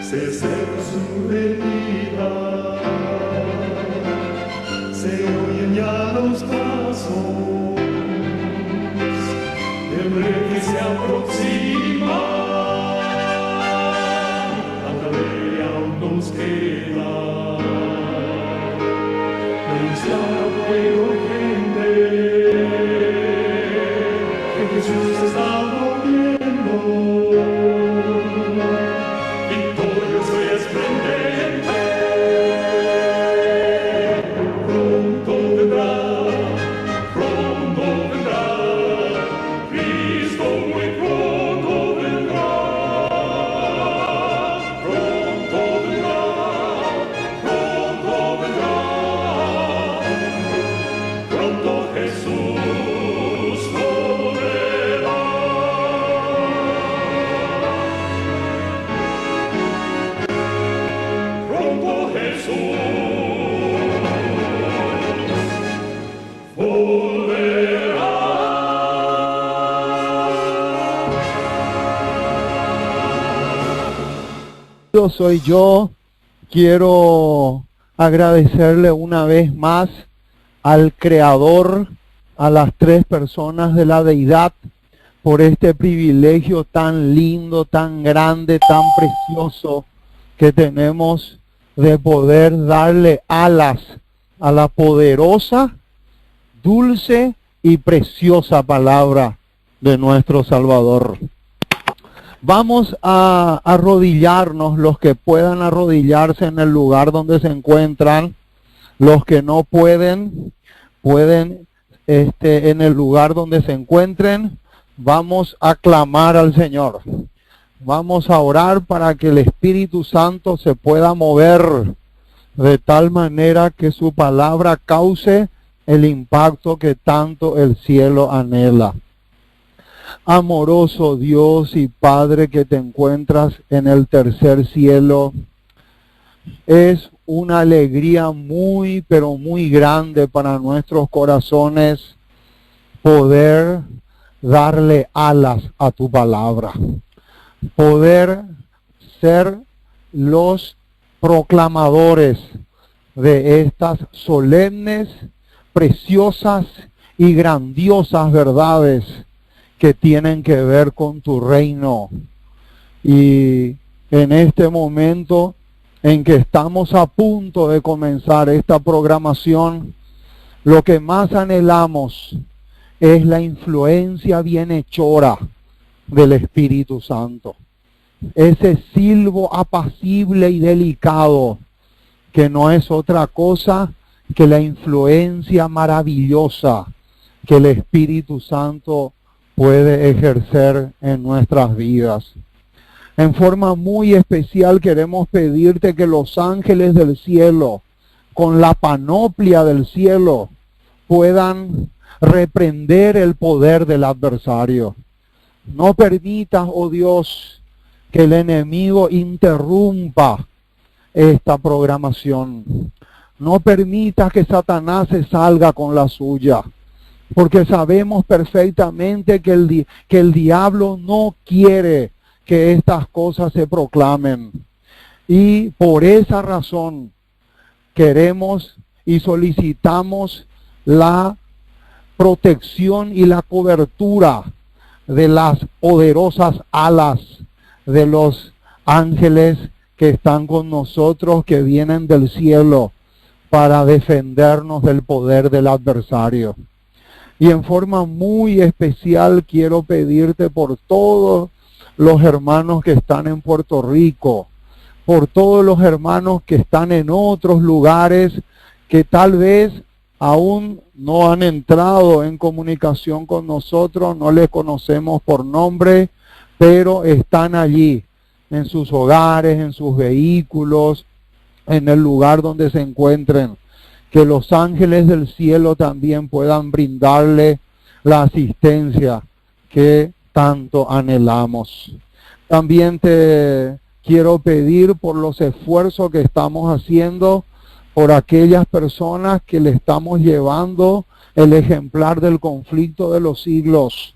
se acerca su venida, se oyen ya los pasos del rey que se aproxima. Hasta de aún nos queda anunciar al pueblo gente que Jesús está volviendo. Victorioso y esplendente, pronto vendrá, Cristo muy pronto vendrá, pronto vendrá, pronto Jesús volverá. Pronto Jesús volverá. Soy yo. Quiero agradecerle una vez más al Creador, a las tres personas de la deidad, por este privilegio tan lindo, tan grande, tan precioso que tenemos de poder darle alas a la poderosa, dulce y preciosa palabra de nuestro Salvador. Vamos a arrodillarnos, los que puedan arrodillarse en el lugar donde se encuentran. Los que no pueden en el lugar donde se encuentren. Vamos a clamar al Señor. Vamos a orar para que el Espíritu Santo se pueda mover de tal manera que su palabra cause el impacto que tanto el cielo anhela. Amoroso Dios y Padre que te encuentras en el tercer cielo, es una alegría muy, pero muy grande para nuestros corazones poder darle alas a tu palabra, poder ser los proclamadores de estas solemnes, preciosas y grandiosas verdades que tienen que ver con tu reino. Y en este momento en que estamos a punto de comenzar esta programación, lo que más anhelamos es la influencia bienhechora del Espíritu Santo. Ese silbo apacible y delicado que no es otra cosa que la influencia maravillosa que el Espíritu Santo puede ejercer en nuestras vidas. En forma muy especial queremos pedirte que los ángeles del cielo, con la panoplia del cielo, puedan reprender el poder del adversario. No permitas, oh Dios, que el enemigo interrumpa esta programación. No permitas que Satanás se salga con la suya. Porque sabemos perfectamente que el diablo no quiere que estas cosas se proclamen. Y por esa razón queremos y solicitamos la protección y la cobertura de las poderosas alas de los ángeles que están con nosotros, que vienen del cielo para defendernos del poder del adversario. Y en forma muy especial quiero pedirte por todos los hermanos que están en Puerto Rico, por todos los hermanos que están en otros lugares que tal vez aún no han entrado en comunicación con nosotros, no les conocemos por nombre, pero están allí, en sus hogares, en sus vehículos, en el lugar donde se encuentren. Que los ángeles del cielo también puedan brindarle la asistencia que tanto anhelamos. También te quiero pedir por los esfuerzos que estamos haciendo por aquellas personas que le estamos llevando el ejemplar del conflicto de los siglos,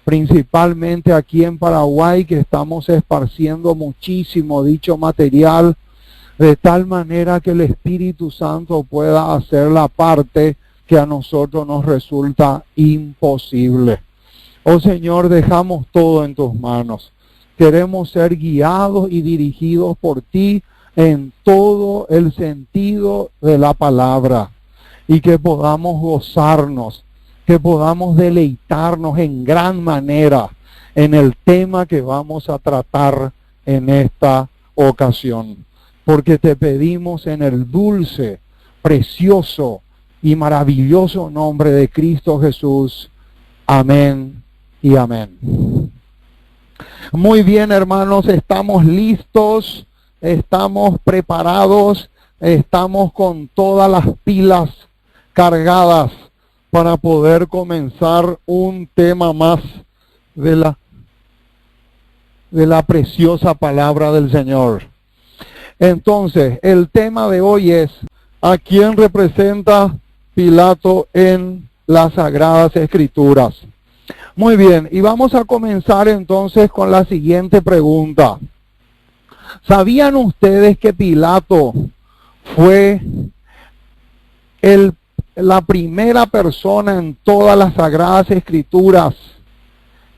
principalmente aquí en Paraguay, que estamos esparciendo muchísimo dicho material, de tal manera que el Espíritu Santo pueda hacer la parte que a nosotros nos resulta imposible. Oh Señor, dejamos todo en tus manos. Queremos ser guiados y dirigidos por ti en todo el sentido de la palabra, y que podamos gozarnos, que podamos deleitarnos en gran manera en el tema que vamos a tratar en esta ocasión. Porque te pedimos en el dulce, precioso y maravilloso nombre de Cristo Jesús. Amén y amén. Muy bien, hermanos, estamos listos, estamos preparados, estamos con todas las pilas cargadas para poder comenzar un tema más de la preciosa palabra del Señor. Entonces, el tema de hoy es: ¿a quién representa Pilato en las Sagradas Escrituras? Muy bien, y vamos a comenzar entonces con la siguiente pregunta. ¿Sabían ustedes que Pilato fue la primera persona en todas las Sagradas Escrituras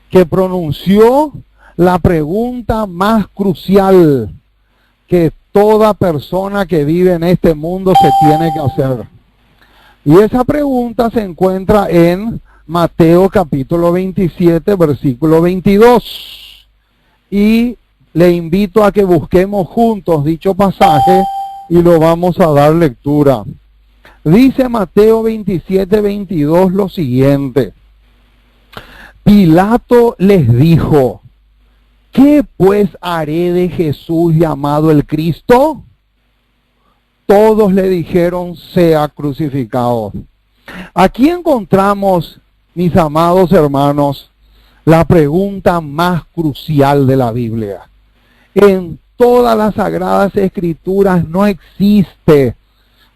que pronunció la pregunta más crucial que toda persona que vive en este mundo se tiene que hacer? Y esa pregunta se encuentra en Mateo capítulo 27, versículo 22. Y le invito a que busquemos juntos dicho pasaje y lo vamos a dar lectura. Dice Mateo 27, 22 lo siguiente: Pilato les dijo: ¿qué pues haré de Jesús llamado el Cristo? Todos le dijeron: sea crucificado. Aquí encontramos, mis amados hermanos, la pregunta más crucial de la Biblia. En todas las Sagradas Escrituras no existe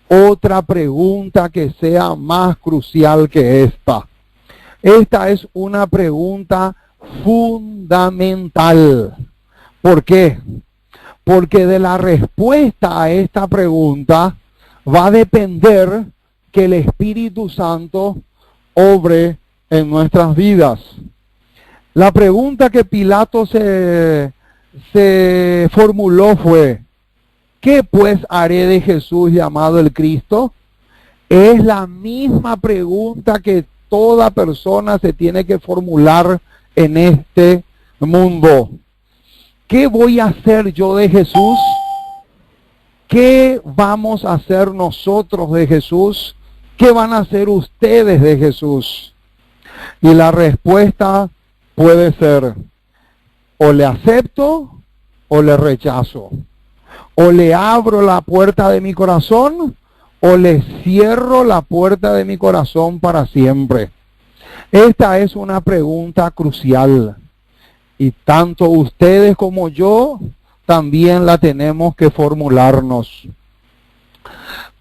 otra pregunta que sea más crucial que esta. Esta es una pregunta fundamental. ¿Por qué? Porque de la respuesta a esta pregunta va a depender que el Espíritu Santo obre en nuestras vidas. La pregunta que Pilato se formuló fue: ¿qué pues haré de Jesús llamado el Cristo? Es la misma pregunta que toda persona se tiene que formular en este mundo. ¿Qué voy a hacer yo de Jesús? ¿Qué vamos a hacer nosotros de Jesús? ¿Qué van a hacer ustedes de Jesús? Y la respuesta puede ser: o le acepto o le rechazo. O le abro la puerta de mi corazón o le cierro la puerta de mi corazón para siempre. Esta es una pregunta crucial. Y tanto ustedes como yo también la tenemos que formularnos.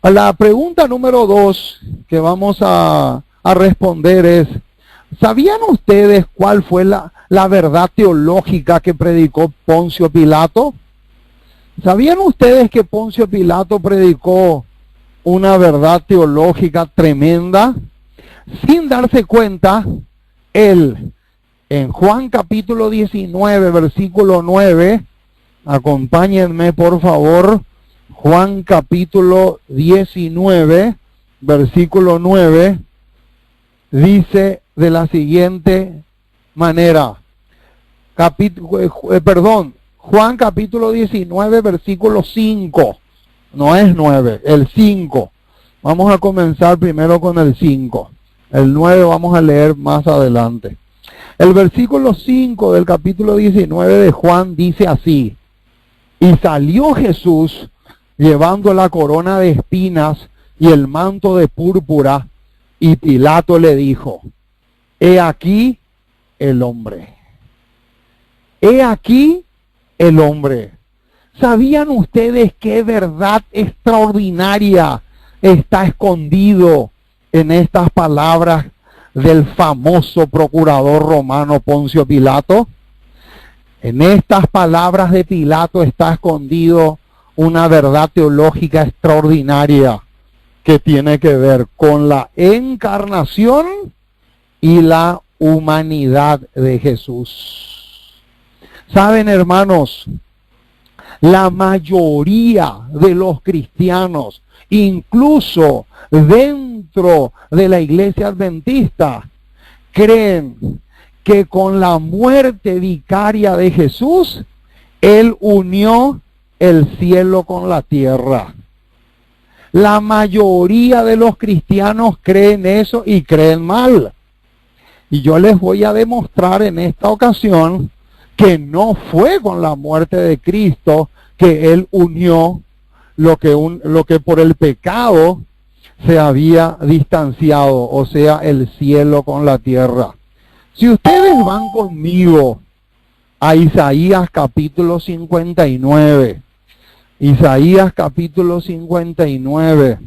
La pregunta número 2 que vamos a responder es: ¿sabían ustedes cuál fue la verdad teológica que predicó Poncio Pilato? ¿Sabían ustedes que Poncio Pilato predicó una verdad teológica tremenda? Sin darse cuenta, él, en Juan capítulo 19, versículo 9, acompáñenme por favor, Juan capítulo 19, versículo 9, dice de la siguiente manera, Juan capítulo 19, versículo 5, no es 9, el 5. Vamos a comenzar primero con el 5. El 9 vamos a leer más adelante. El versículo 5 del capítulo 19 de Juan dice así: y salió Jesús llevando la corona de espinas y el manto de púrpura, y Pilato le dijo: he aquí el hombre. He aquí el hombre. ¿Sabían ustedes qué verdad extraordinaria está escondido en estas palabras del famoso procurador romano Poncio Pilato? En estas palabras de Pilato está escondido una verdad teológica extraordinaria que tiene que ver con la encarnación y la humanidad de Jesús. Saben, hermanos, la mayoría de los cristianos, incluso dentro de la iglesia adventista, creen que con la muerte vicaria de Jesús, Él unió el cielo con la tierra. La mayoría de los cristianos creen eso y creen mal. Y yo les voy a demostrar en esta ocasión que no fue con la muerte de Cristo que Él unió lo que por el pecado se había distanciado, o sea, el cielo con la tierra. Si ustedes van conmigo a Isaías capítulo 59, Isaías capítulo 59,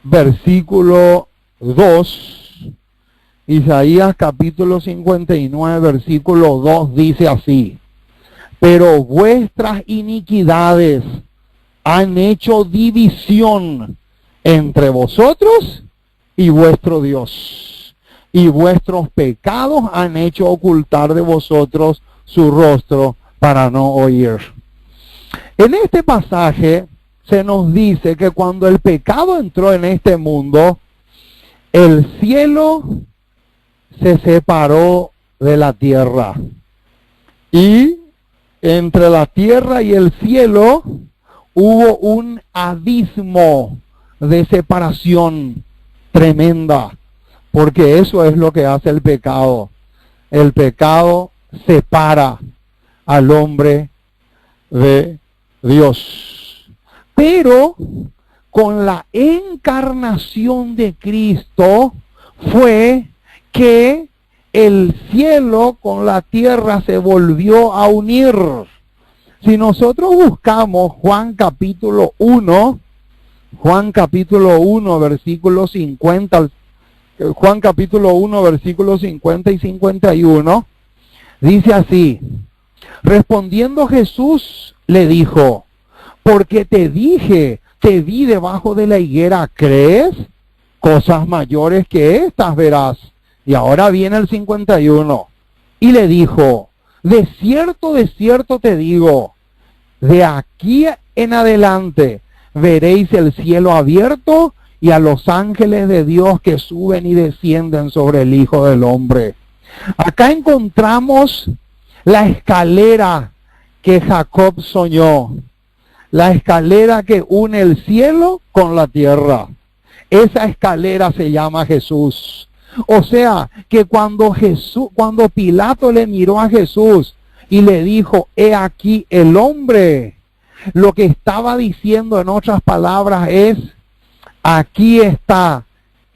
versículo 2, Isaías capítulo 59, versículo 2 dice así: pero vuestras iniquidades han hecho división entre vosotros y vuestro Dios, y vuestros pecados han hecho ocultar de vosotros su rostro para no oír. En este pasaje se nos dice que cuando el pecado entró en este mundo, el cielo se separó de la tierra. Y entre la tierra y el cielo hubo un abismo de separación tremenda. Porque eso es lo que hace el pecado. El pecado separa al hombre de Dios. Pero con la encarnación de Cristo fue que el cielo con la tierra se volvió a unir. Si nosotros buscamos Juan capítulo 1, versículo 50, Juan capítulo 1, versículos 50 y 51, dice así: respondiendo Jesús le dijo, porque te dije, te vi debajo de la higuera, ¿crees? Cosas mayores que estas verás. Y ahora viene el 51. Y le dijo, de cierto te digo, de aquí en adelante veréis el cielo abierto y a los ángeles de Dios que suben y descienden sobre el Hijo del Hombre. Acá encontramos la escalera que Jacob soñó. La escalera que une el cielo con la tierra. Esa escalera se llama Jesús. O sea, que cuando Pilato le miró a Jesús y le dijo, he aquí el hombre, lo que estaba diciendo en otras palabras es, aquí está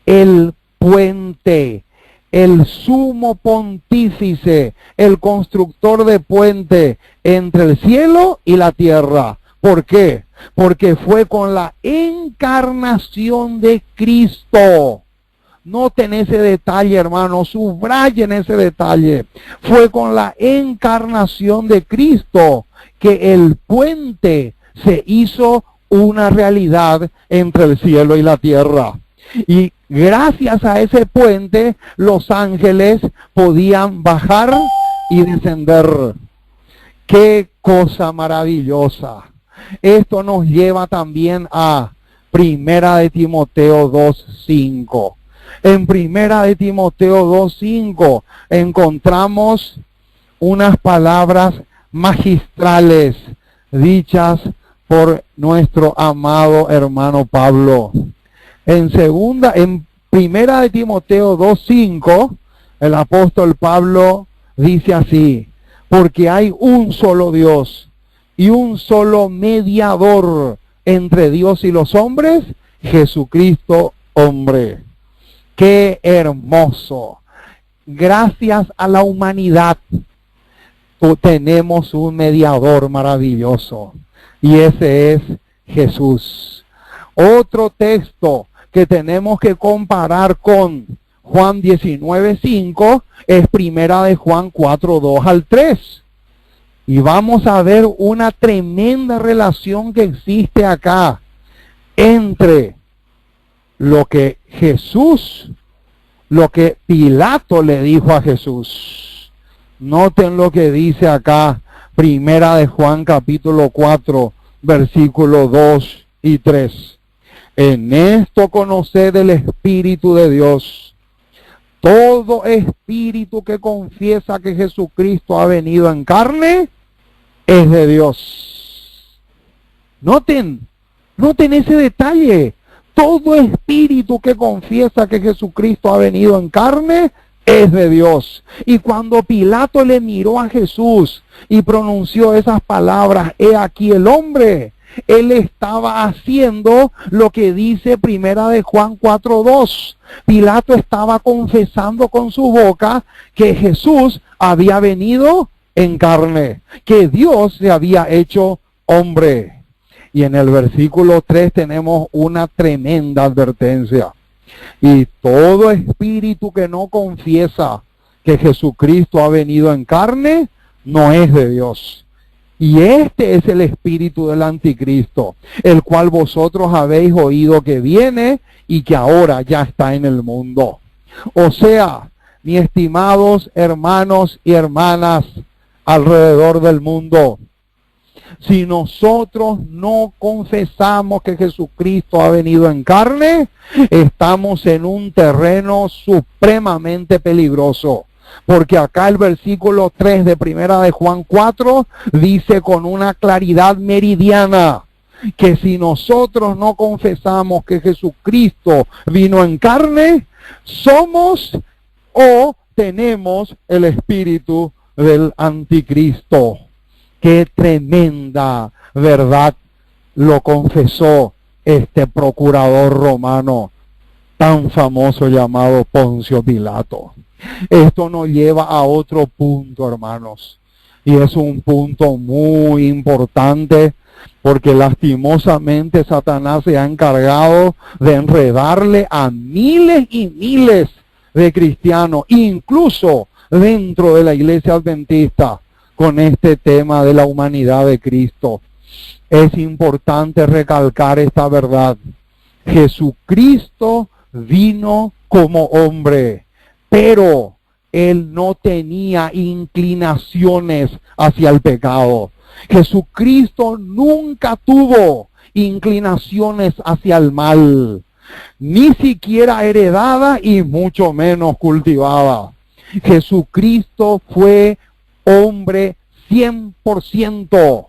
el puente, el sumo pontífice, el constructor de puente entre el cielo y la tierra. ¿Por qué? Porque fue con la encarnación de Cristo. Noten ese detalle, hermano, subrayen ese detalle. Fue con la encarnación de Cristo que el puente se hizo una realidad entre el cielo y la tierra. Y gracias a ese puente, los ángeles podían bajar y descender. ¡Qué cosa maravillosa! Esto nos lleva también a Primera de Timoteo 2:5. En Primera de Timoteo 2:5 encontramos unas palabras magistrales dichas por nuestro amado hermano Pablo. En Primera de Timoteo 2:5, el apóstol Pablo dice así: porque hay un solo Dios y un solo mediador entre Dios y los hombres, Jesucristo hombre. ¡Qué hermoso! Gracias a la humanidad tenemos un mediador maravilloso y ese es Jesús. Otro texto que que tenemos que comparar con Juan 19:5 es primera de Juan 4:2 al 3. Y vamos a ver una tremenda relación que existe acá entre lo que Pilato le dijo a Jesús. Noten lo que dice acá, primera de Juan capítulo 4, versículos 2 y 3. En esto conoced el Espíritu de Dios. Todo espíritu que confiesa que Jesucristo ha venido en carne es de Dios. Noten ese detalle. Todo espíritu que confiesa que Jesucristo ha venido en carne es de Dios. Y cuando Pilato le miró a Jesús y pronunció esas palabras, he aquí el hombre, él estaba haciendo lo que dice primera de Juan 4:2. Pilato estaba confesando con su boca que Jesús había venido en carne, que Dios se había hecho hombre. Y en el versículo 3 tenemos una tremenda advertencia. Y todo espíritu que no confiesa que Jesucristo ha venido en carne, no es de Dios. Y este es el espíritu del anticristo, el cual vosotros habéis oído que viene y que ahora ya está en el mundo. O sea, mis estimados hermanos y hermanas alrededor del mundo, si nosotros no confesamos que Jesucristo ha venido en carne, estamos en un terreno supremamente peligroso. Porque acá el versículo 3 de primera de Juan 4 dice con una claridad meridiana que si nosotros no confesamos que Jesucristo vino en carne, somos o tenemos el espíritu del anticristo. Qué tremenda verdad lo confesó este procurador romano tan famoso llamado Poncio Pilato. Esto nos lleva a otro punto, hermanos, y es un punto muy importante porque lastimosamente Satanás se ha encargado de enredarle a miles y miles de cristianos, incluso dentro de la iglesia adventista, con este tema de la humanidad de Cristo. Es importante recalcar esta verdad. Jesucristo vino como hombre, pero él no tenía inclinaciones hacia el pecado. Jesucristo nunca tuvo inclinaciones hacia el mal, ni siquiera heredada y mucho menos cultivada. Jesucristo fue hombre 100%,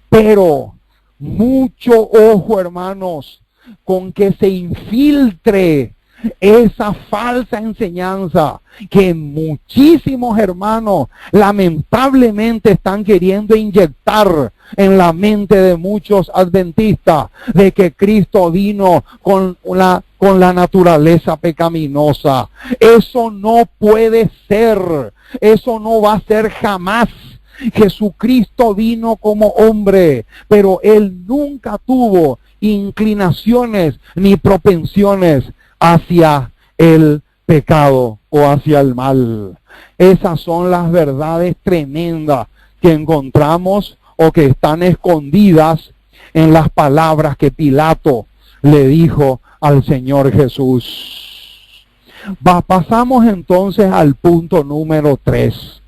pero mucho ojo, hermanos, con que se infiltre esa falsa enseñanza que muchísimos hermanos lamentablemente están queriendo inyectar en la mente de muchos adventistas de que Cristo vino con la naturaleza pecaminosa. Eso no puede ser, eso no va a ser jamás. Jesucristo vino como hombre, pero él nunca tuvo inclinaciones ni propensiones hacia el pecado o hacia el mal. Esas son las verdades tremendas que encontramos o que están escondidas en las palabras que Pilato le dijo al Señor Jesús. Pasamos entonces al punto número 3.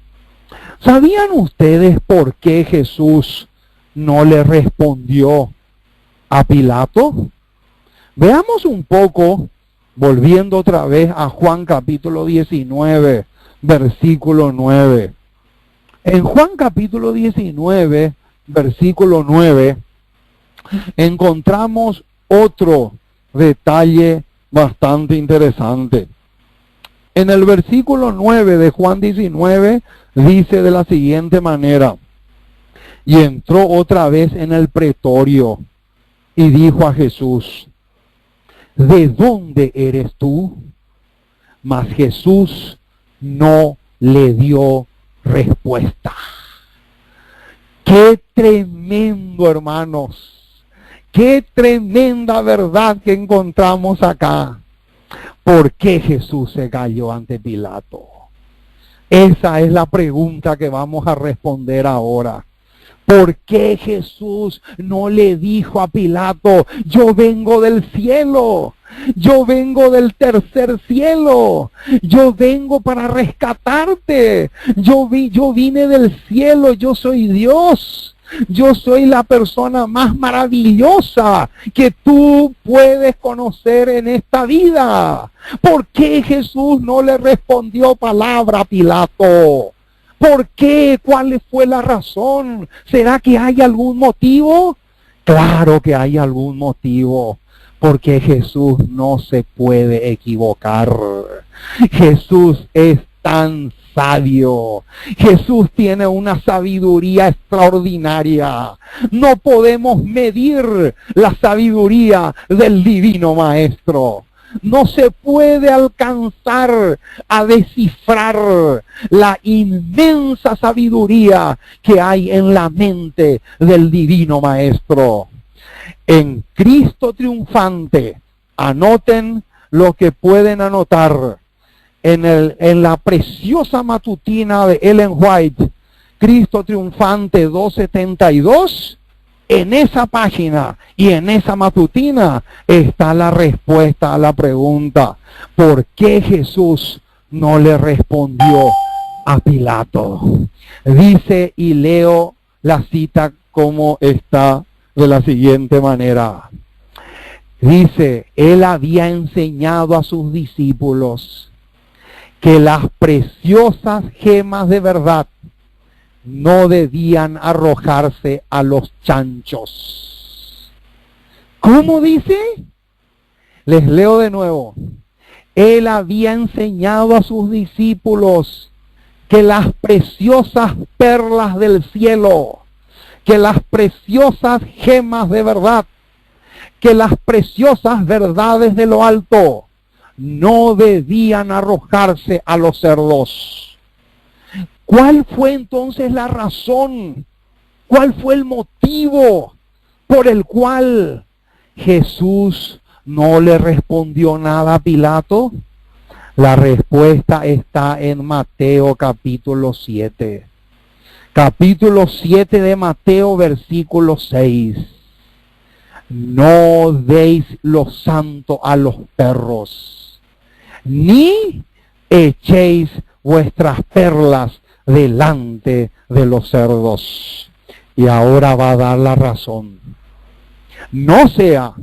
¿Sabían ustedes por qué Jesús no le respondió a Pilato? Veamos un poco, volviendo otra vez a Juan capítulo 19, versículo 9. En Juan capítulo 19, versículo 9, encontramos otro detalle bastante interesante. En el versículo 9 de Juan 19 dice de la siguiente manera: y entró otra vez en el pretorio y dijo a Jesús: ¿de dónde eres tú? Mas Jesús no le dio respuesta. Qué tremendo, hermanos. Qué tremenda verdad que encontramos acá. ¿Por qué Jesús se cayó ante Pilato? Esa es la pregunta que vamos a responder ahora. ¿Por qué Jesús no le dijo a Pilato, yo vengo del cielo, yo vengo del tercer cielo, yo vengo para rescatarte, yo vine del cielo, yo soy Dios, yo soy la persona más maravillosa que tú puedes conocer en esta vida? ¿Por qué Jesús no le respondió palabra a Pilato? ¿Por qué? ¿Cuál fue la razón? ¿Será que hay algún motivo? Claro que hay algún motivo, porque Jesús no se puede equivocar. Jesús es tan sabio. Jesús tiene una sabiduría extraordinaria. No podemos medir la sabiduría del Divino Maestro. No se puede alcanzar a descifrar la inmensa sabiduría que hay en la mente del Divino Maestro. En Cristo triunfante, anoten lo que pueden anotar. En la preciosa matutina de Ellen White, Cristo triunfante 272, en esa página y en esa matutina está la respuesta a la pregunta: ¿por qué Jesús no le respondió a Pilato? Dice, y leo la cita como está de la siguiente manera. Dice, él había enseñado a sus discípulos que las preciosas gemas de verdad no debían arrojarse a los chanchos. ¿Cómo dice? Les leo de nuevo. Él había enseñado a sus discípulos que las preciosas perlas del cielo, que las preciosas gemas de verdad, que las preciosas verdades de lo alto no debían arrojarse a los cerdos. ¿Cuál fue entonces la razón? ¿Cuál fue el motivo por el cual Jesús no le respondió nada a Pilato? La respuesta está en Mateo capítulo 7. Capítulo 7 de Mateo, versículo 6. No deis lo santo a los perros, ni echéis vuestras perlas delante de los cerdos. Y ahora va a dar la razón. No sea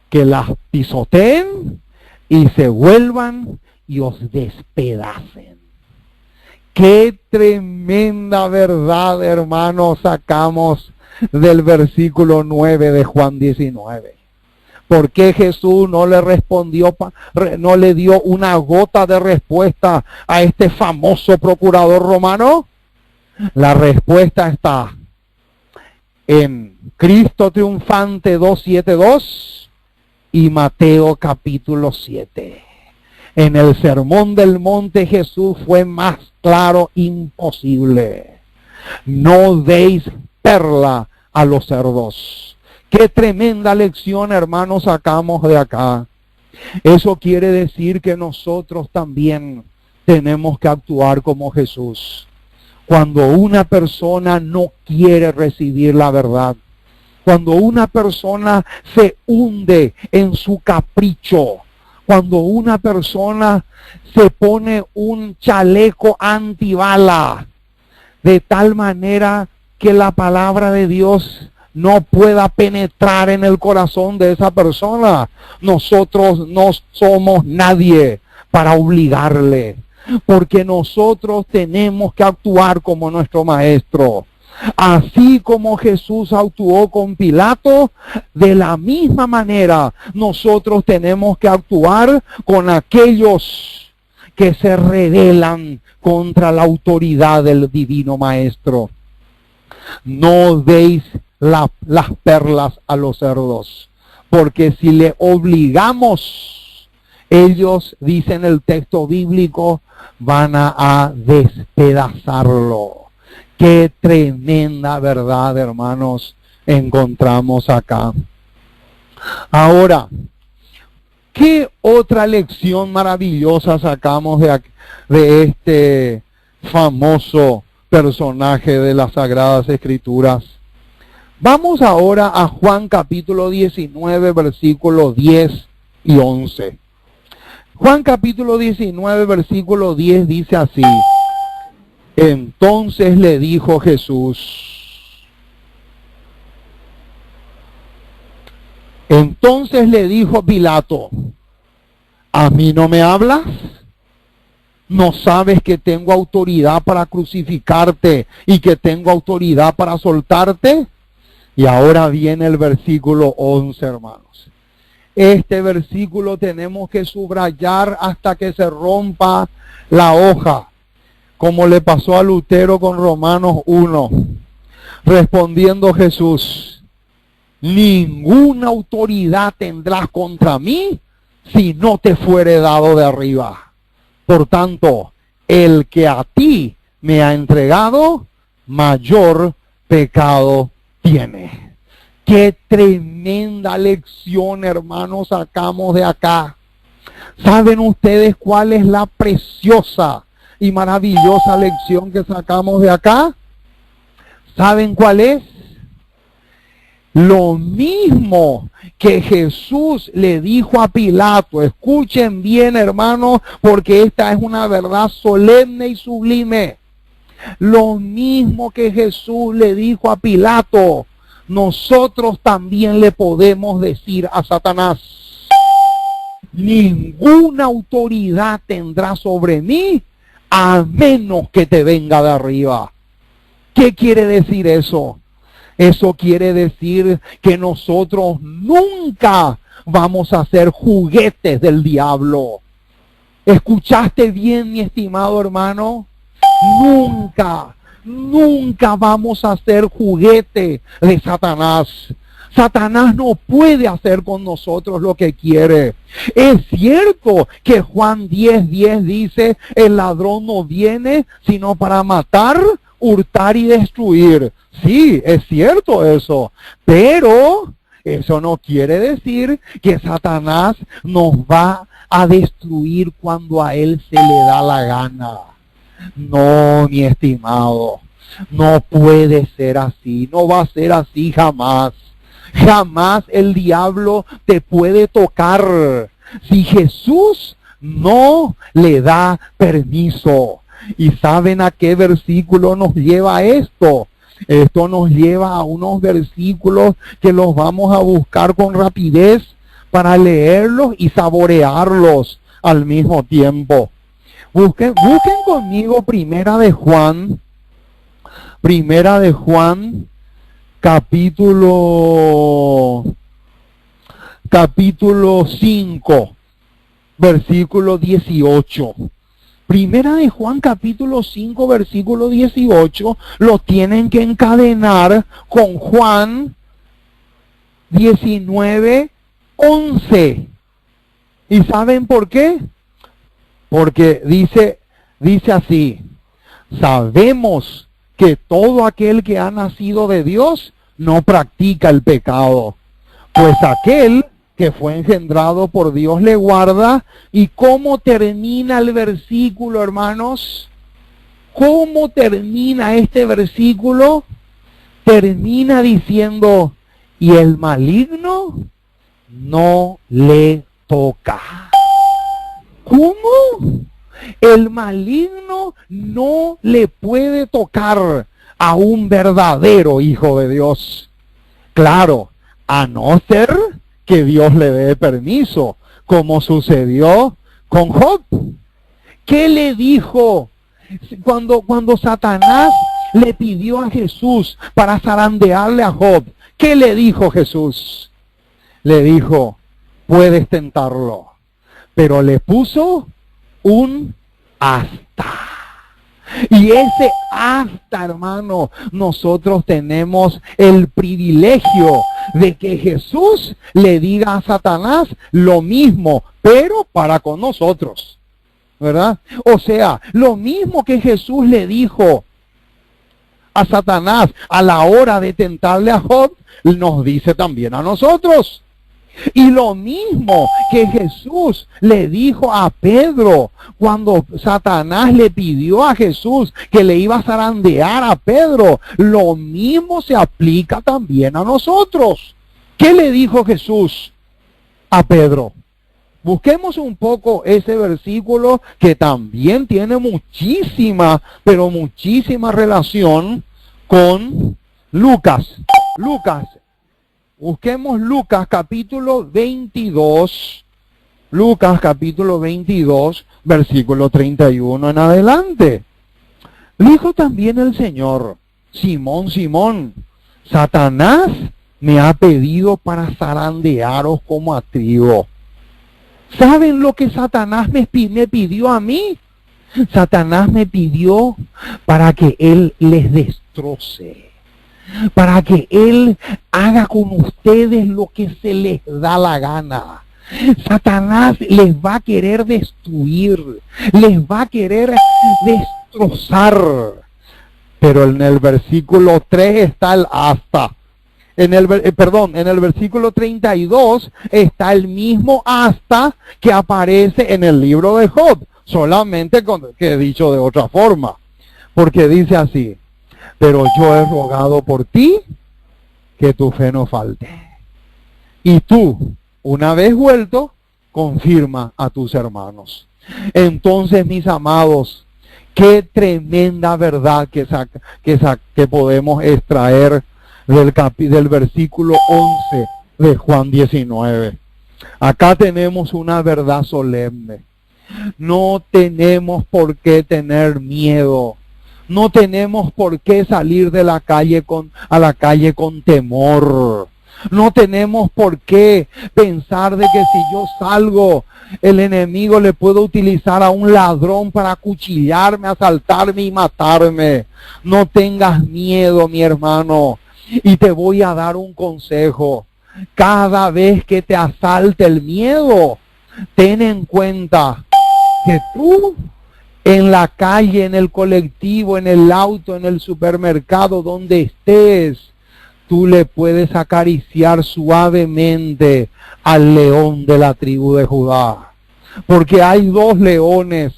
que las pisoteen y se vuelvan y os despedacen. Qué tremenda verdad, hermanos, sacamos del versículo 9 de Juan 19. ¿Por qué Jesús no le respondió, no le dio una gota de respuesta a este famoso procurador romano? La respuesta está en Cristo triunfante 272 y Mateo capítulo 7. En el Sermón del Monte Jesús fue más claro imposible. No deis perla a los cerdos. Qué tremenda lección, hermanos, sacamos de acá. Eso quiere decir que nosotros también tenemos que actuar como Jesús. Cuando una persona no quiere recibir la verdad, cuando una persona se hunde en su capricho, cuando una persona se pone un chaleco antibala, de tal manera que la palabra de Dios no pueda penetrar en el corazón de esa persona, nosotros no somos nadie para obligarle, porque nosotros tenemos que actuar como nuestro maestro. Así como Jesús actuó con Pilato, de la misma manera nosotros tenemos que actuar con aquellos que se rebelan contra la autoridad del Divino Maestro. No deis las perlas a los cerdos, porque si le obligamos, ellos, dicen el texto bíblico, van a despedazarlo. Qué tremenda verdad, hermanos, encontramos acá. Ahora, ¿qué otra lección maravillosa sacamos de este famoso personaje de las Sagradas Escrituras? Vamos ahora a Juan capítulo 19, versículos 10 y 11. Juan capítulo 19, versículo 10 dice así: entonces le dijo Jesús. Entonces le dijo Pilato: ¿a mí no me hablas? ¿No sabes que tengo autoridad para crucificarte y que tengo autoridad para soltarte? Y ahora viene el versículo 11, hermanos. Este versículo tenemos que subrayar hasta que se rompa la hoja, como le pasó a Lutero con Romanos 1. Respondiendo Jesús: ninguna autoridad tendrás contra mí si no te fuere dado de arriba. Por tanto, el que a ti me ha entregado, mayor pecado tiene. Qué tremenda lección, hermanos, sacamos de acá. ¿Saben ustedes cuál es la preciosa y maravillosa lección que sacamos de acá? ¿Saben cuál es? Lo mismo que Jesús le dijo a Pilato. Escuchen bien, hermanos, porque esta es una verdad solemne y sublime. Lo mismo que Jesús le dijo a Pilato, nosotros también le podemos decir a Satanás: ninguna autoridad tendrá sobre mí a menos que te venga de arriba. ¿Qué quiere decir eso? Eso quiere decir que nosotros nunca vamos a ser juguetes del diablo. ¿Escuchaste bien, mi estimado hermano? Nunca vamos a ser juguete de Satanás. Satanás no puede hacer con nosotros lo que quiere. Es cierto que Juan 10:10 dice: el ladrón no viene sino para matar, hurtar y destruir. Sí, es cierto eso, pero eso no quiere decir que Satanás nos va a destruir cuando a él se le da la gana. No, mi estimado, no puede ser así, no va a ser así jamás. Jamás el diablo te puede tocar si Jesús no le da permiso. ¿Y saben a qué versículo nos lleva esto? Esto nos lleva a unos versículos que los vamos a buscar con rapidez para leerlos y saborearlos al mismo tiempo. Busquen conmigo Primera de Juan, capítulo 5, versículo 18. Primera de Juan capítulo 5 versículo 18 lo tienen que encadenar con Juan 19:11. ¿Y saben por qué? Porque dice así: sabemos que todo aquel que ha nacido de Dios no practica el pecado, pues aquel que fue engendrado por Dios le guarda. ¿Y cómo termina el versículo, hermanos? ¿Cómo termina este versículo? Termina diciendo: y el maligno no le toca. ¿Cómo? El maligno no le puede tocar a un verdadero hijo de Dios. Claro, a no ser que Dios le dé permiso, como sucedió con Job. ¿Qué le dijo cuando Satanás le pidió a Jesús para zarandearle a Job? ¿Qué le dijo Jesús? Le dijo: puedes tentarlo, pero le puso un hasta. Y ese hasta, hermano, nosotros tenemos el privilegio de que Jesús le diga a Satanás lo mismo, pero para con nosotros, ¿verdad? O sea, lo mismo que Jesús le dijo a Satanás a la hora de tentarle a Job, nos dice también a nosotros. Y lo mismo que Jesús le dijo a Pedro cuando Satanás le pidió a Jesús que le iba a zarandear a Pedro, lo mismo se aplica también a nosotros. ¿Qué le dijo Jesús a Pedro? Busquemos un poco ese versículo que también tiene muchísima, pero muchísima relación con Lucas. Busquemos Lucas capítulo 22. Lucas capítulo 22, versículo 31 en adelante. Dijo también el Señor: Simón, Simón, Satanás me ha pedido para zarandearos como a trigo. ¿Saben lo que Satanás me pidió a mí? Satanás me pidió para que él les destroce, para que él haga con ustedes lo que se les da la gana. Satanás les va a querer destruir, les va a querer destrozar. Pero en el versículo 3 está el hasta. En el versículo 32 está el mismo hasta que aparece en el libro de Job, solamente que dicho de otra forma, porque dice así: pero yo he rogado por ti que tu fe no falte. Y tú, una vez vuelto, confirma a tus hermanos. Entonces, mis amados, qué tremenda verdad que podemos extraer del versículo 11 de Juan 19. Acá tenemos una verdad solemne. No tenemos por qué tener miedo. No tenemos por qué salir de la calle a la calle con temor. No tenemos por qué pensar de que si yo salgo, el enemigo le puede utilizar a un ladrón para acuchillarme, asaltarme y matarme. No tengas miedo, mi hermano. Y te voy a dar un consejo. Cada vez que te asalte el miedo, ten en cuenta que tú en la calle, en el colectivo, en el auto, en el supermercado, donde estés, tú le puedes acariciar suavemente al león de la tribu de Judá. Porque hay dos leones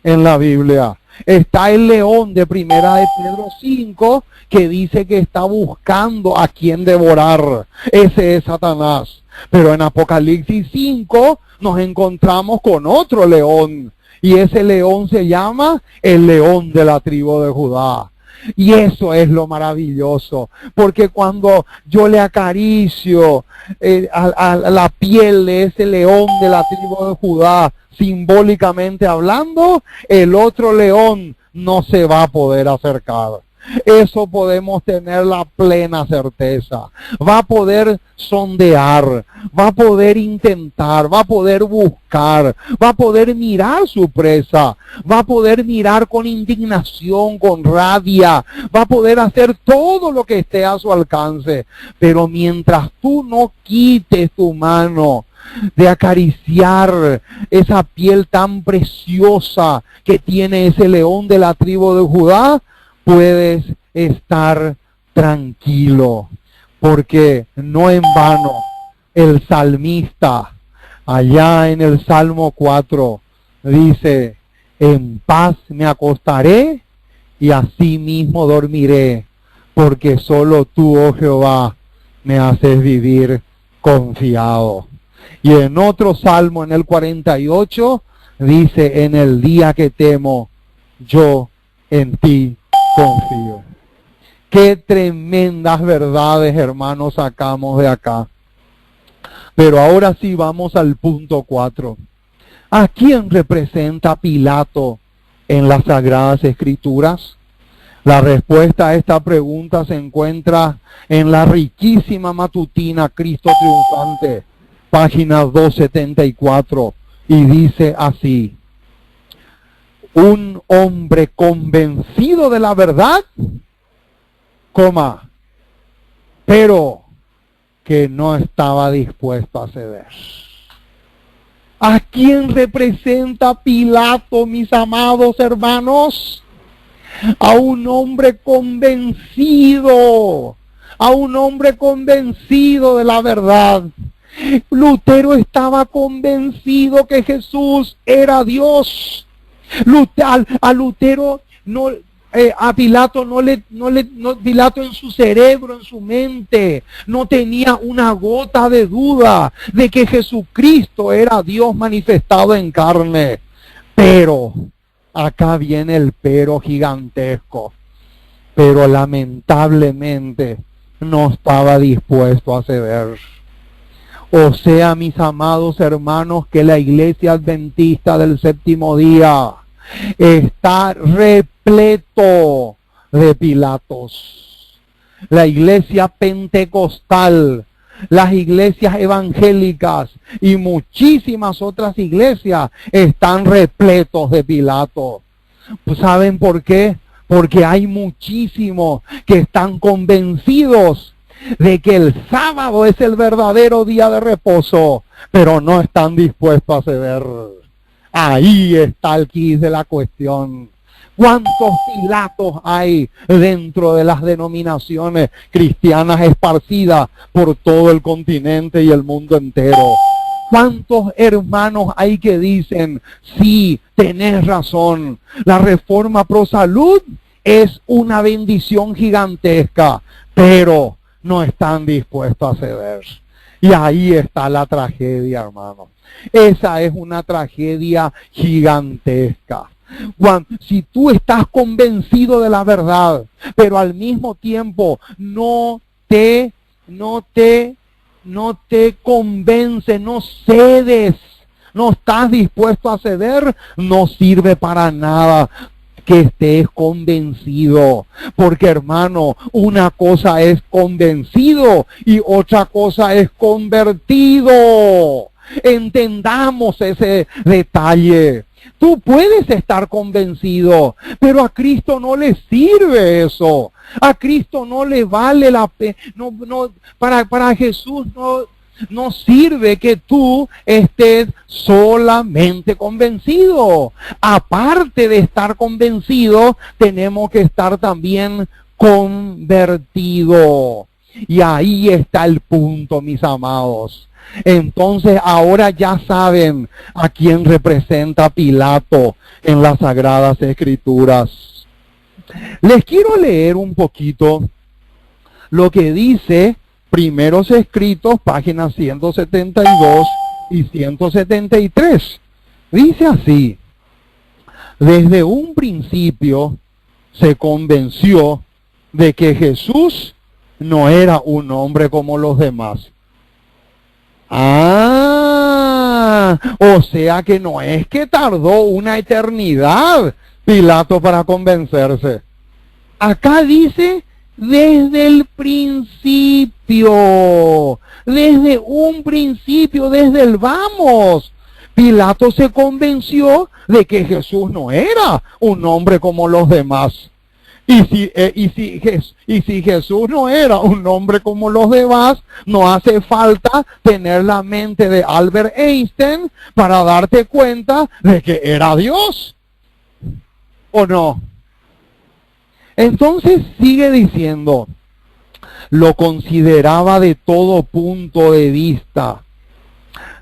en la Biblia. Está el león de Primera de Pedro 5, que dice que está buscando a quien devorar. Ese es Satanás. Pero en Apocalipsis 5 nos encontramos con otro león. Y ese león se llama el león de la tribu de Judá. Y eso es lo maravilloso, porque cuando yo le acaricio a la piel de ese león de la tribu de Judá, simbólicamente hablando, el otro león no se va a poder acercar. Eso podemos tener la plena certeza. Va a poder sondear, va a poder intentar, va a poder buscar, va a poder mirar su presa, va a poder mirar con indignación, con rabia, va a poder hacer todo lo que esté a su alcance. Pero mientras tú no quites tu mano de acariciar esa piel tan preciosa que tiene ese león de la tribu de Judá, puedes estar tranquilo, porque no en vano el salmista allá en el Salmo 4 dice: en paz me acostaré y así mismo dormiré, porque solo tú, oh Jehová, me haces vivir confiado. Y en otro salmo, en el 48, dice: en el día que temo, yo en ti confío. Qué tremendas verdades, hermanos, sacamos de acá. Pero ahora sí vamos al punto 4. ¿A quién representa Pilato en las Sagradas Escrituras? La respuesta a esta pregunta se encuentra en la riquísima matutina Cristo Triunfante, página 274, y dice así: un hombre convencido de la verdad, pero que no estaba dispuesto a ceder. ¿A quién representa Pilato, mis amados hermanos? A un hombre convencido, a un hombre convencido de la verdad, Lutero estaba convencido que Jesús era Dios. A Lutero no, a Pilato Pilato en su cerebro, en su mente, no tenía una gota de duda de que Jesucristo era Dios manifestado en carne. Pero, acá viene el pero gigantesco. Pero lamentablemente no estaba dispuesto a ceder. O sea, mis amados hermanos, que la iglesia adventista del séptimo día está repleto de Pilatos. La iglesia pentecostal, las iglesias evangélicas y muchísimas otras iglesias están repletos de Pilatos. ¿Saben por qué? Porque hay muchísimos que están convencidos de que el sábado es el verdadero día de reposo, pero no están dispuestos a ceder. Ahí está el quid de la cuestión. ¿Cuántos Pilatos hay dentro de las denominaciones cristianas esparcidas por todo el continente y el mundo entero? ¿Cuántos hermanos hay que dicen, sí, tenés razón, la reforma pro salud es una bendición gigantesca, pero no están dispuestos a ceder? Y ahí está la tragedia, hermano. Esa es una tragedia gigantesca. Si tú estás convencido de la verdad, pero al mismo tiempo no te convence, no cedes, no estás dispuesto a ceder, no sirve para nada que estés convencido. Porque, hermano, una cosa es convencido y otra cosa es convertido. Entendamos ese detalle. Tú puedes estar convencido, pero a Cristo no le sirve eso. A Cristo no le vale la pena. Para Jesús no sirve que tú estés solamente convencido. Aparte de estar convencido, tenemos que estar también convertido. Y ahí está el punto, mis amados. Entonces ahora ya saben a quién representa Pilato en las Sagradas Escrituras. Les quiero leer un poquito lo que dice Primeros Escritos, páginas 172 y 173. Dice así: desde un principio se convenció de que Jesús no era un hombre como los demás. O sea que no es que tardó una eternidad Pilato para convencerse. Acá dice desde el principio, desde un principio, desde el vamos. Pilato se convenció de que Jesús no era un hombre como los demás. Y si Jesús no era un hombre como los demás, no hace falta tener la mente de Albert Einstein para darte cuenta de que era Dios. ¿O no? Entonces sigue diciendo, lo consideraba de todo punto de vista.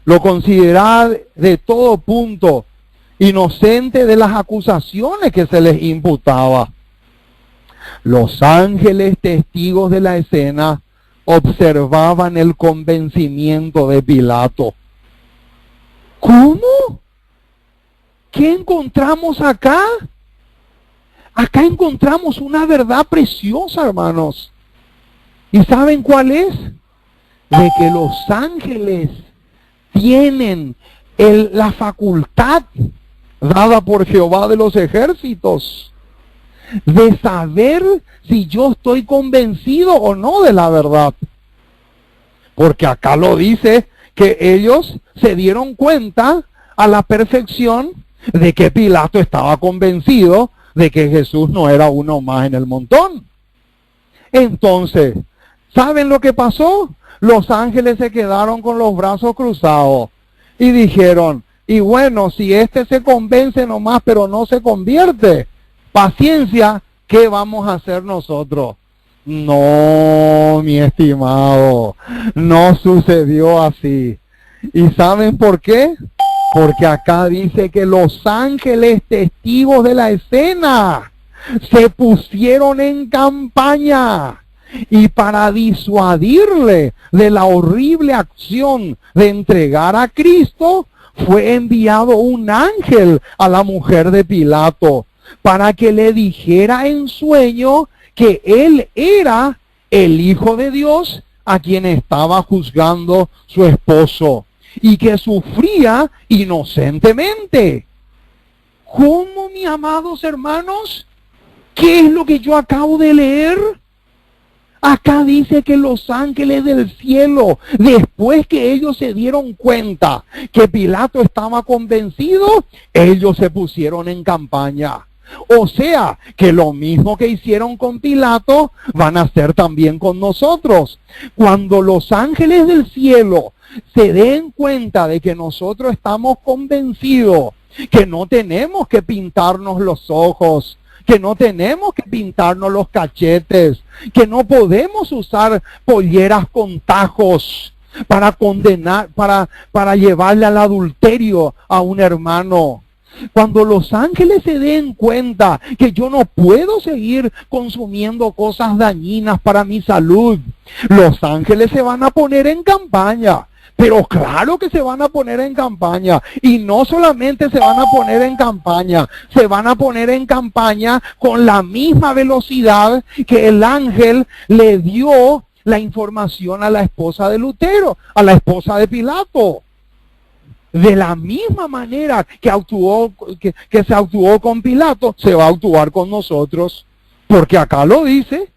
Lo consideraba de todo punto inocente de las acusaciones que se les imputaba. Los ángeles testigos de la escena observaban el convencimiento de Pilato. ¿Cómo? ¿Qué encontramos acá? Acá encontramos una verdad preciosa, hermanos. ¿Y saben cuál es? De que los ángeles tienen la facultad dada por Jehová de los ejércitos de saber si yo estoy convencido o no de la verdad. Porque acá lo dice que ellos se dieron cuenta a la perfección de que Pilato estaba convencido de que Jesús no era uno más en el montón. Entonces, ¿saben lo que pasó? Los ángeles se quedaron con los brazos cruzados y dijeron, y bueno, si este se convence nomás pero no se convierte, paciencia, ¿qué vamos a hacer nosotros? No, mi estimado, no sucedió así. ¿Y saben por qué? Porque acá dice que los ángeles testigos de la escena se pusieron en campaña y para disuadirle de la horrible acción de entregar a Cristo, fue enviado un ángel a la mujer de Pilato para que le dijera en sueño que él era el Hijo de Dios a quien estaba juzgando su esposo y que sufría inocentemente. ¿Cómo, mis amados hermanos? ¿Qué es lo que yo acabo de leer? Acá dice que los ángeles del cielo, después que ellos se dieron cuenta que Pilato estaba convencido, ellos se pusieron en campaña. O sea, que lo mismo que hicieron con Pilato, van a hacer también con nosotros. Cuando los ángeles del cielo se den cuenta de que nosotros estamos convencidos que no tenemos que pintarnos los ojos, que no tenemos que pintarnos los cachetes, que no podemos usar polleras con tajos para condenar, para llevarle al adulterio a un hermano. Cuando los ángeles se den cuenta que yo no puedo seguir consumiendo cosas dañinas para mi salud, los ángeles se van a poner en campaña. Pero claro que se van a poner en campaña. Y no solamente se van a poner en campaña, se van a poner en campaña con la misma velocidad que el ángel le dio la información a la esposa de Lutero, a la esposa de Pilato. De la misma manera que se actuó con Pilato, se va a actuar con nosotros. Porque acá lo dice.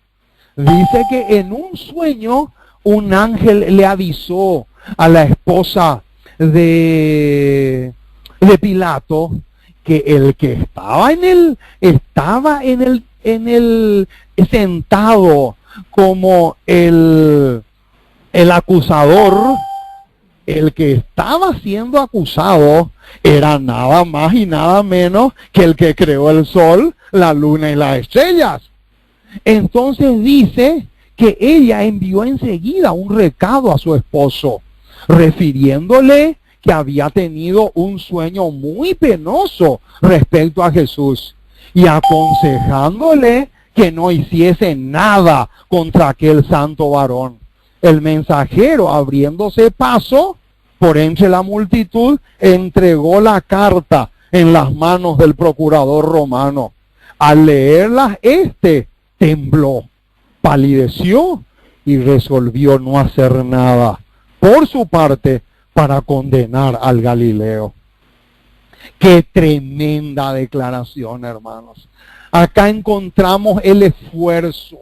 Dice que en un sueño un ángel le avisó a la esposa de Pilato que el que estaba en el sentado como el acusador, el que estaba siendo acusado era nada más y nada menos que el que creó el sol, la luna y las estrellas. Entonces dice que ella envió enseguida un recado a su esposo, refiriéndole que había tenido un sueño muy penoso respecto a Jesús y aconsejándole que no hiciese nada contra aquel santo varón. El mensajero, abriéndose paso por entre la multitud, entregó la carta en las manos del procurador romano. Al leerla, tembló, palideció y resolvió no hacer nada por su parte para condenar al Galileo. Qué tremenda declaración, hermanos. Acá encontramos el esfuerzo.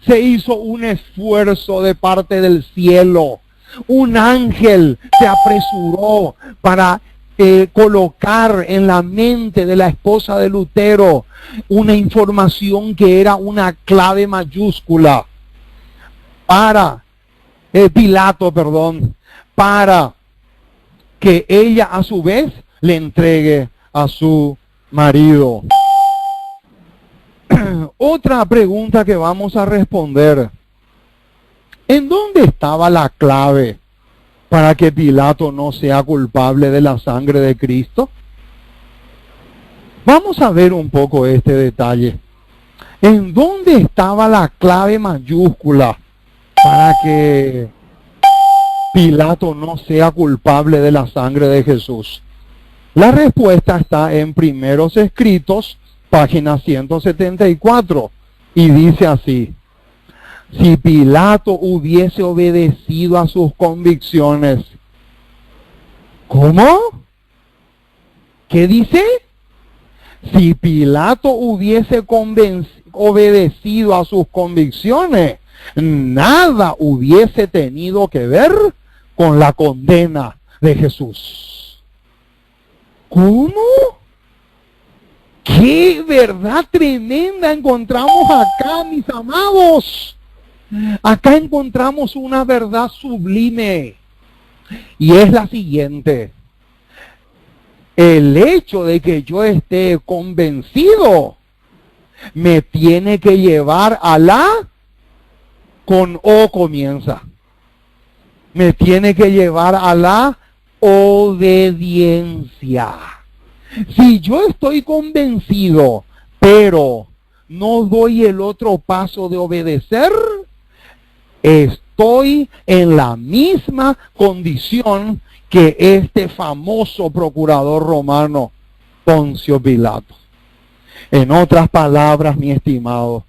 Se hizo un esfuerzo de parte del cielo. Un ángel se apresuró para colocar en la mente de la esposa de Lutero una información que era una clave mayúscula para para que ella a su vez le entregue a su marido. Otra pregunta que vamos a responder: ¿en dónde estaba la clave para que Pilato no sea culpable de la sangre de Cristo? Vamos a ver un poco este detalle. ¿En dónde estaba la clave mayúscula para que Pilato no sea culpable de la sangre de Jesús? La respuesta está en Primeros Escritos, página 174, y dice así: si Pilato hubiese obedecido a sus convicciones. ¿Cómo? ¿Qué dice? Si Pilato hubiese obedecido a sus convicciones, nada hubiese tenido que ver con la condena de Jesús. ¿Cómo? ¡Qué verdad tremenda encontramos acá, mis amados! Acá encontramos una verdad sublime. Y es la siguiente: el hecho de que yo esté convencido me tiene que llevar a la Con O comienza. Me tiene que llevar a la obediencia. Si yo estoy convencido, pero no doy el otro paso de obedecer, estoy en la misma condición que este famoso procurador romano, Poncio Pilato. En otras palabras, mi estimado,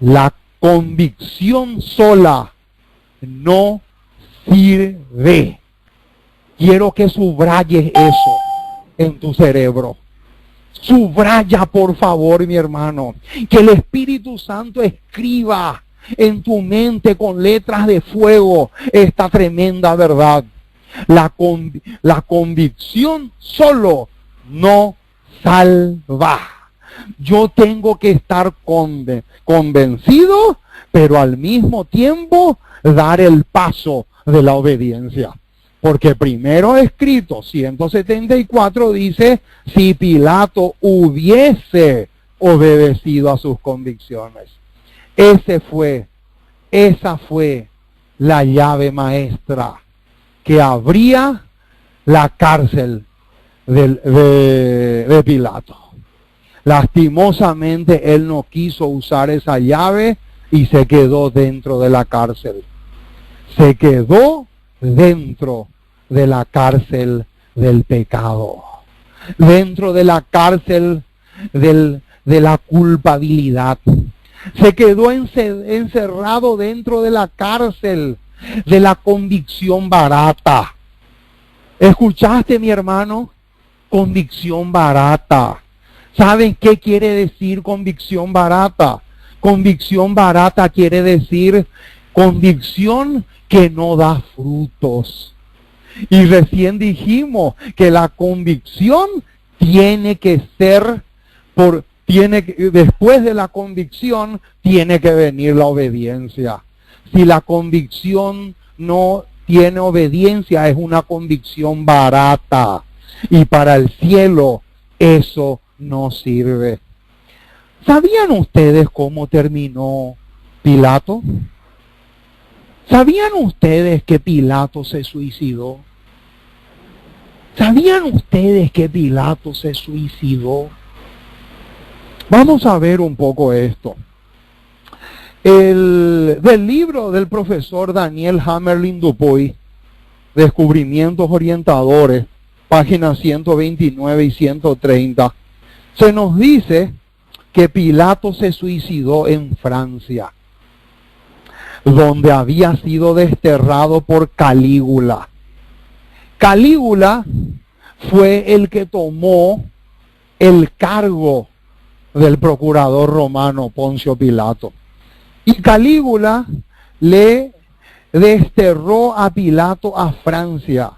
la convicción sola no sirve. Quiero que subrayes eso en tu cerebro. Subraya, por favor, mi hermano, que el Espíritu Santo escriba en tu mente con letras de fuego esta tremenda verdad. La convicción solo no salva. Yo tengo que estar convencido, pero al mismo tiempo dar el paso de la obediencia. Porque primero escrito, 174, dice, si Pilato hubiese obedecido a sus convicciones. Esa fue la llave maestra que abría la cárcel de Pilato. Lastimosamente él no quiso usar esa llave y se quedó dentro de la cárcel. Se quedó dentro de la cárcel del pecado, dentro de la cárcel de la culpabilidad. Se quedó encerrado dentro de la cárcel de la convicción barata. ¿Escuchaste, mi hermano? Convicción barata. ¿Saben qué quiere decir convicción barata? Convicción barata quiere decir convicción que no da frutos. Y recién dijimos que la convicción tiene que ser después de la convicción tiene que venir la obediencia. Si la convicción no tiene obediencia, es una convicción barata. Y para el cielo eso no sirve. ¿Sabían ustedes cómo terminó Pilato? ¿Sabían ustedes que Pilato se suicidó? ¿Sabían ustedes que Pilato se suicidó? Vamos a ver un poco esto. Del libro del profesor Daniel Hammerling Dupuy, Descubrimientos Orientadores, páginas 129 y 130, se nos dice que Pilato se suicidó en Francia, donde había sido desterrado por Calígula. Calígula fue el que tomó el cargo del procurador romano Poncio Pilato. Y Calígula le desterró a Pilato a Francia.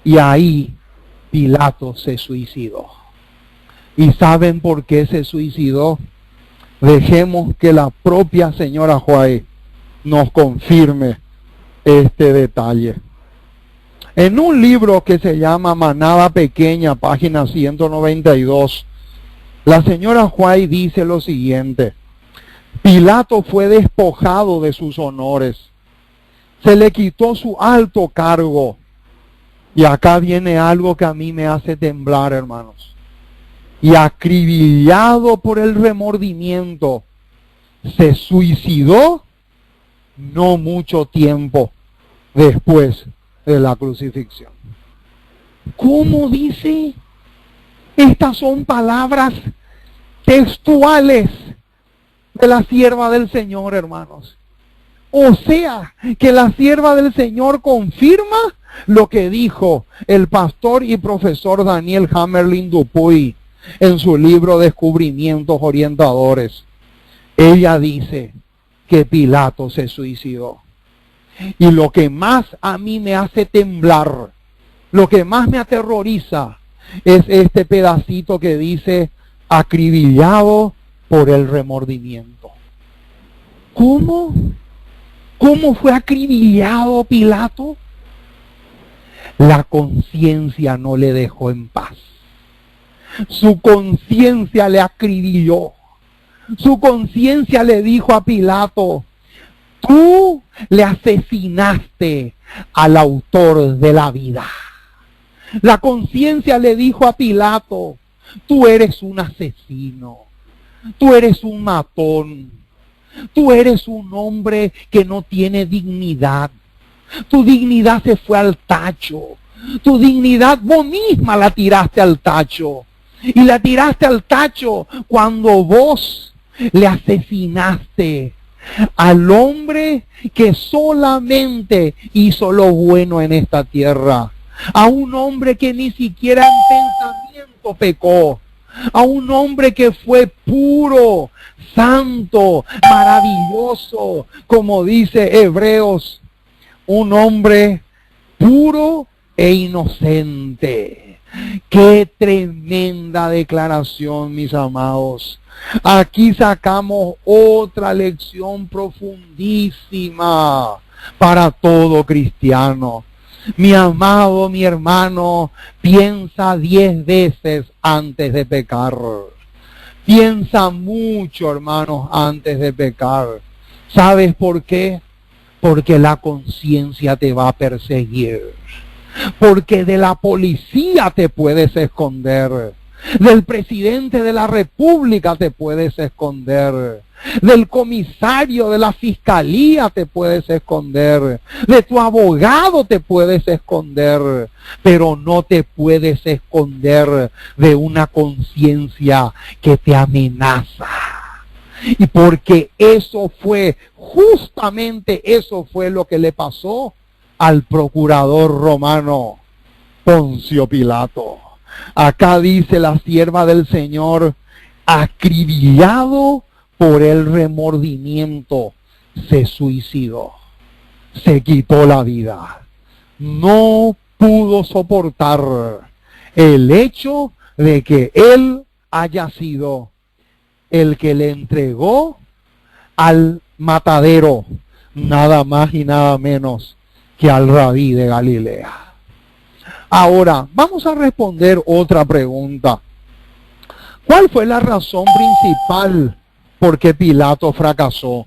Y ahí Pilato se suicidó. ¿Y saben por qué se suicidó? Dejemos que la propia señora White nos confirme este detalle. En un libro que se llama Manada Pequeña, página 192, la señora White dice lo siguiente: Pilato fue despojado de sus honores, se le quitó su alto cargo, y acá viene algo que a mí me hace temblar, hermanos, y acribillado por el remordimiento, se suicidó no mucho tiempo después de la crucifixión. ¿Cómo dice? Estas son palabras textuales de la sierva del Señor, hermanos. O sea, que la sierva del Señor confirma lo que dijo el pastor y profesor Daniel Hammerling Dupuy en su libro Descubrimientos Orientadores. Ella dice que Pilato se suicidó. Y lo que más a mí me hace temblar, lo que más me aterroriza, es este pedacito que dice acribillado por el remordimiento. ¿Cómo? ¿Cómo fue acribillado Pilato? La conciencia no le dejó en paz. Su conciencia le acribilló. Su conciencia le dijo a Pilato: Tú le asesinaste al autor de la vida. La conciencia le dijo a Pilato, tú eres un asesino, tú eres un matón, tú eres un hombre que no tiene dignidad. Tu dignidad se fue al tacho. Tu dignidad vos misma la tiraste al tacho. Y la tiraste al tacho cuando vos le asesinaste al hombre que solamente hizo lo bueno en esta tierra. A un hombre que ni siquiera en pensamiento pecó. A un hombre que fue puro, santo, maravilloso, como dice Hebreos. Un hombre puro e inocente. Qué tremenda declaración, mis amados. Aquí sacamos otra lección profundísima para todo cristiano. Mi amado, mi hermano, piensa 10 veces antes de pecar. Piensa mucho, hermanos, antes de pecar. ¿Sabes por qué? Porque la conciencia te va a perseguir. Porque de la policía te puedes esconder. Del presidente de la república te puedes esconder. Del comisario de la fiscalía te puedes esconder. De tu abogado te puedes esconder. Pero no te puedes esconder de una conciencia que te amenaza. Y porque justamente eso fue lo que le pasó al procurador romano Poncio Pilato. Acá dice la sierva del Señor, acribillado por el remordimiento, se suicidó, se quitó la vida. No pudo soportar el hecho de que él haya sido el que le entregó al matadero, nada más y nada menos que al Rabí de Galilea. Ahora, vamos a responder otra pregunta. ¿Cuál fue la razón principal por qué Pilato fracasó?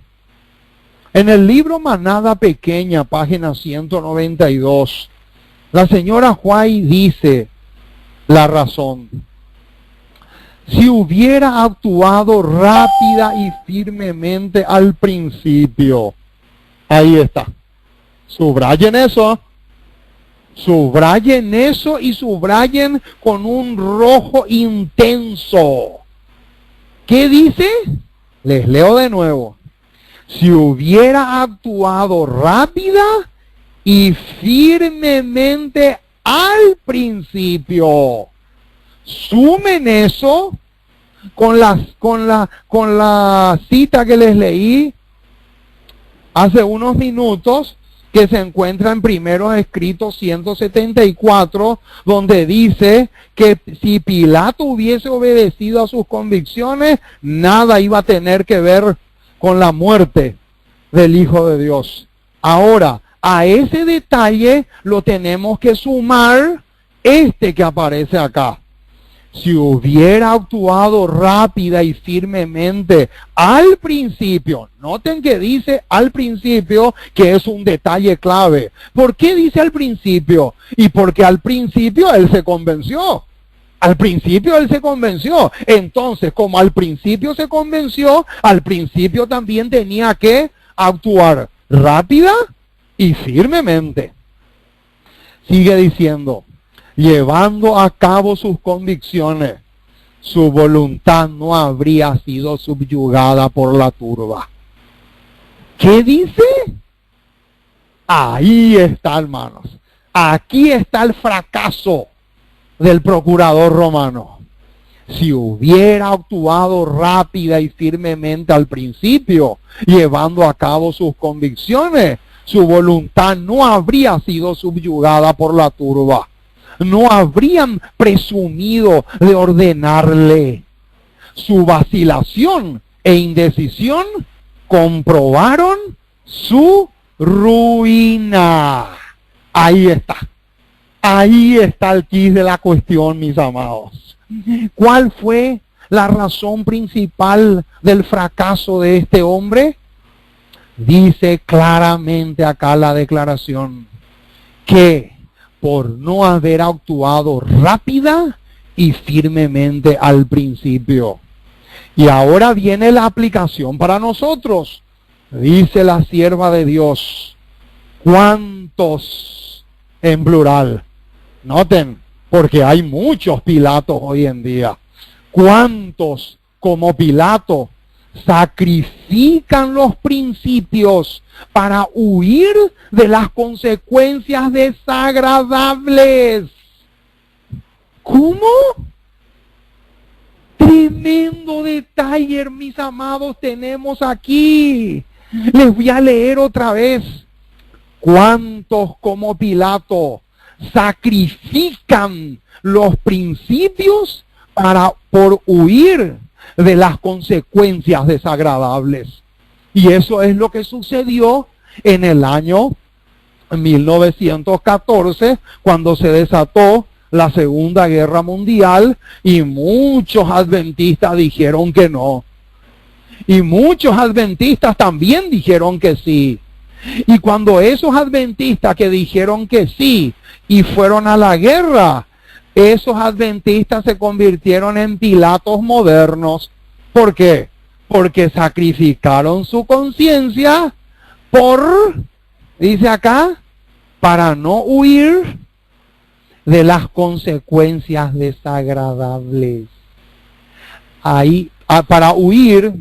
En el libro Manada Pequeña, página 192, la señora White dice la razón. Si hubiera actuado rápida y firmemente al principio. Ahí está. Subrayen eso. Subrayen eso y subrayen con un rojo intenso. ¿Qué dice? Les leo de nuevo. Si hubiera actuado rápida y firmemente al principio. Sumen eso con la cita que les leí hace unos minutos, que se encuentra en Primeros Escritos 174, donde dice que si Pilato hubiese obedecido a sus convicciones, nada iba a tener que ver con la muerte del Hijo de Dios. Ahora, a ese detalle lo tenemos que sumar que aparece acá. Si hubiera actuado rápida y firmemente al principio, noten que dice al principio, que es un detalle clave. ¿Por qué dice al principio? Y porque al principio él se convenció. Al principio él se convenció. Entonces, como al principio se convenció, al principio también tenía que actuar rápida y firmemente. Sigue diciendo, llevando a cabo sus convicciones, su voluntad no habría sido subyugada por la turba. ¿Qué dice? Ahí está, hermanos. Aquí está el fracaso del procurador romano. Si hubiera actuado rápida y firmemente al principio, llevando a cabo sus convicciones, su voluntad no habría sido subyugada por la turba. No habrían presumido de ordenarle. Su vacilación e indecisión comprobaron su ruina. Ahí está. Ahí está el quid de la cuestión, mis amados. ¿Cuál fue la razón principal del fracaso de este hombre? Dice claramente acá la declaración que por no haber actuado rápida y firmemente al principio. Y ahora viene la aplicación para nosotros. Dice la sierva de Dios, ¿cuántos en plural? Noten, porque hay muchos Pilatos hoy en día. ¿Cuántos como Pilato sacrifican los principios para huir de las consecuencias desagradables? ¿Cómo? Tremendo detalle, mis amados, tenemos aquí. Les voy a leer otra vez. ¿Cuántos como Pilato sacrifican los principios por huir de las consecuencias desagradables? Y eso es lo que sucedió en el año 1914, cuando se desató la Segunda Guerra Mundial, y muchos adventistas dijeron que no. Y muchos adventistas también dijeron que sí. Y cuando esos adventistas que dijeron que sí y fueron a la guerra, esos adventistas se convirtieron en Pilatos modernos. ¿Por qué? Porque sacrificaron su conciencia dice acá, para no huir de las consecuencias desagradables. Para huir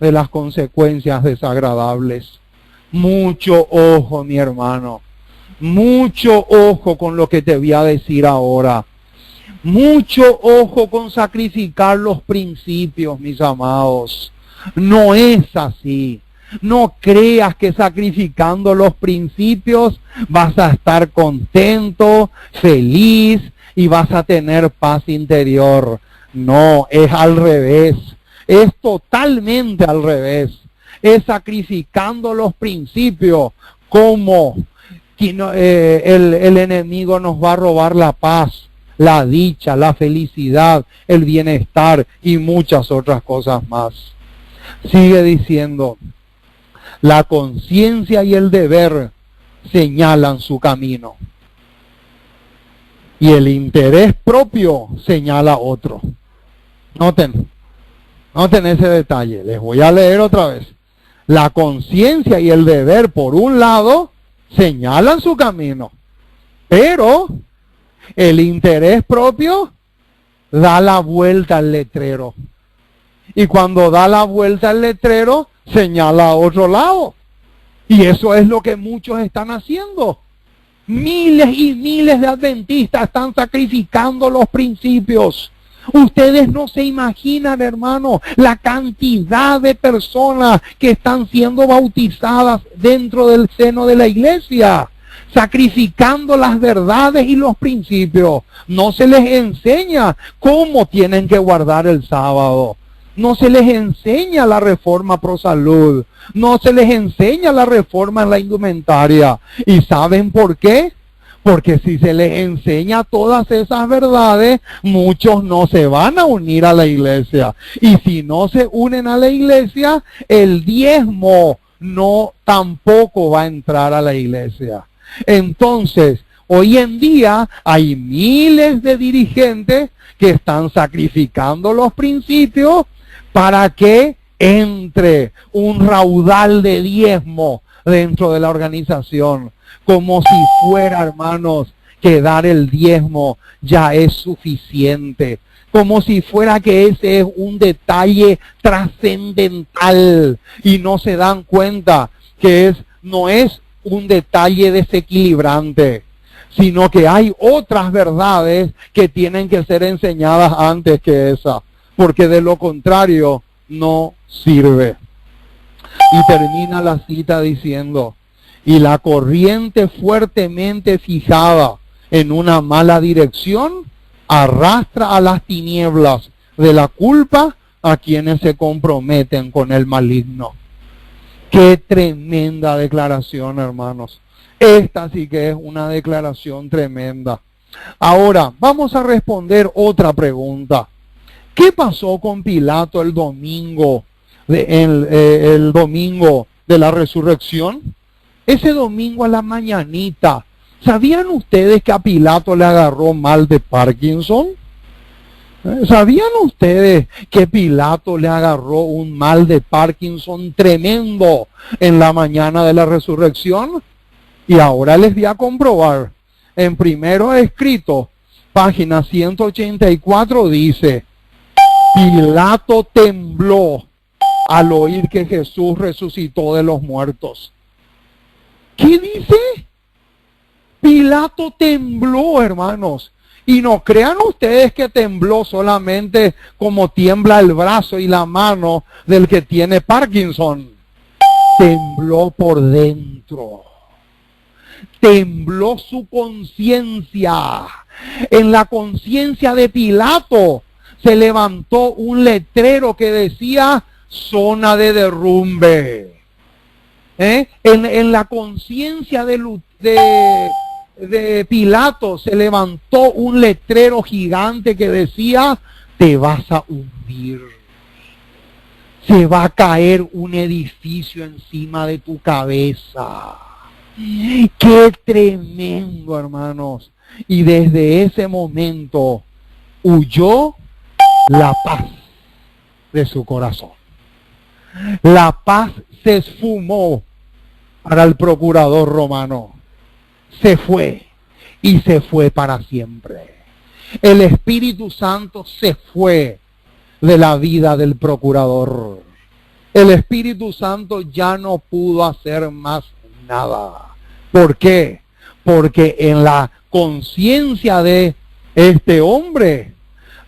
de las consecuencias desagradables. Mucho ojo, mi hermano. Mucho ojo con lo que te voy a decir ahora. Mucho ojo con sacrificar los principios, mis amados. No es así. No creas que sacrificando los principios vas a estar contento, feliz y vas a tener paz interior. No, es al revés. Es totalmente al revés. Es sacrificando los principios como el enemigo nos va a robar la paz, la dicha, la felicidad, el bienestar y muchas otras cosas más. Sigue diciendo, la conciencia y el deber señalan su camino, y el interés propio señala otro. Noten ese detalle. Les voy a leer otra vez. La conciencia y el deber, por un lado, señalan su camino, pero el interés propio da la vuelta al letrero. Y cuando da la vuelta al letrero, señala a otro lado. Y eso es lo que muchos están haciendo. Miles y miles de adventistas están sacrificando los principios. Ustedes no se imaginan, hermano, la cantidad de personas que están siendo bautizadas dentro del seno de la iglesia, sacrificando las verdades y los principios. No se les enseña cómo tienen que guardar el sábado. No se les enseña la reforma pro salud. No se les enseña la reforma en la indumentaria. ¿Y saben por qué? Porque si se les enseña todas esas verdades, muchos no se van a unir a la iglesia. Y si no se unen a la iglesia, el diezmo tampoco va a entrar a la iglesia. Entonces, hoy en día hay miles de dirigentes que están sacrificando los principios para que entre un raudal de diezmo dentro de la organización, como si fuera, hermanos, que dar el diezmo ya es suficiente, como si fuera que ese es un detalle trascendental, y no se dan cuenta que no es un detalle desequilibrante, sino que hay otras verdades que tienen que ser enseñadas antes que esa, porque de lo contrario no sirve. Y termina la cita diciendo, y la corriente fuertemente fijada en una mala dirección arrastra a las tinieblas de la culpa a quienes se comprometen con el maligno. Qué tremenda declaración, hermanos. Esta sí que es una declaración tremenda. Ahora, vamos a responder otra pregunta. ¿Qué pasó con Pilato el domingo el domingo de la resurrección? Ese domingo a la mañanita, ¿sabían ustedes que a Pilato le agarró mal de Parkinson? ¿Sabían ustedes que Pilato le agarró un mal de Parkinson tremendo en la mañana de la resurrección? Y ahora les voy a comprobar. En Primero Escrito, página 184, dice: Pilato tembló al oír que Jesús resucitó de los muertos. ¿Qué dice? Pilato tembló, hermanos. Y no crean ustedes que tembló solamente como tiembla el brazo y la mano del que tiene Parkinson. Tembló por dentro. Tembló su conciencia. En la conciencia de Pilato se levantó un letrero que decía: zona de derrumbe. En la conciencia de Pilato se levantó un letrero gigante que decía: te vas a hundir. Se va a caer un edificio encima de tu cabeza. ¡Qué tremendo, hermanos! Y desde ese momento huyó la paz de su corazón. La paz se esfumó para el procurador romano. Se fue, y se fue para siempre. El Espíritu Santo se fue de la vida del procurador. El Espíritu Santo ya no pudo hacer más nada. ¿Por qué? Porque en la conciencia de este hombre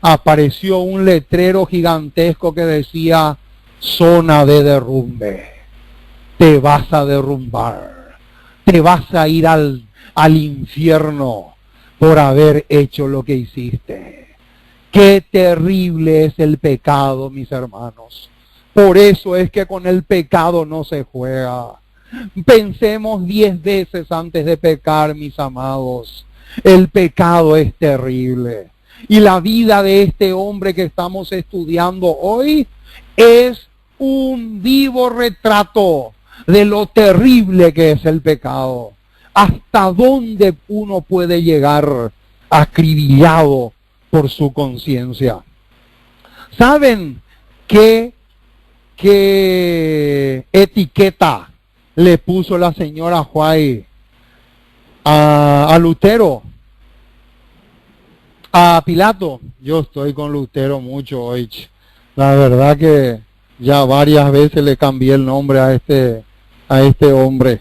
apareció un letrero gigantesco que decía: zona de derrumbe. Te vas a derrumbar. Te vas a ir al infierno por haber hecho lo que hiciste. Qué terrible es el pecado, mis hermanos. Por eso es que con el pecado no se juega. Pensemos 10 veces antes de pecar, mis amados. El pecado es terrible. Y la vida de este hombre que estamos estudiando hoy es un vivo retrato de lo terrible que es el pecado. Hasta dónde uno puede llegar acribillado por su conciencia. ¿Saben qué etiqueta le puso la señora White a Lutero? A Pilato. Yo estoy con Lutero mucho hoy. La verdad que ya varias veces le cambié el nombre a este hombre.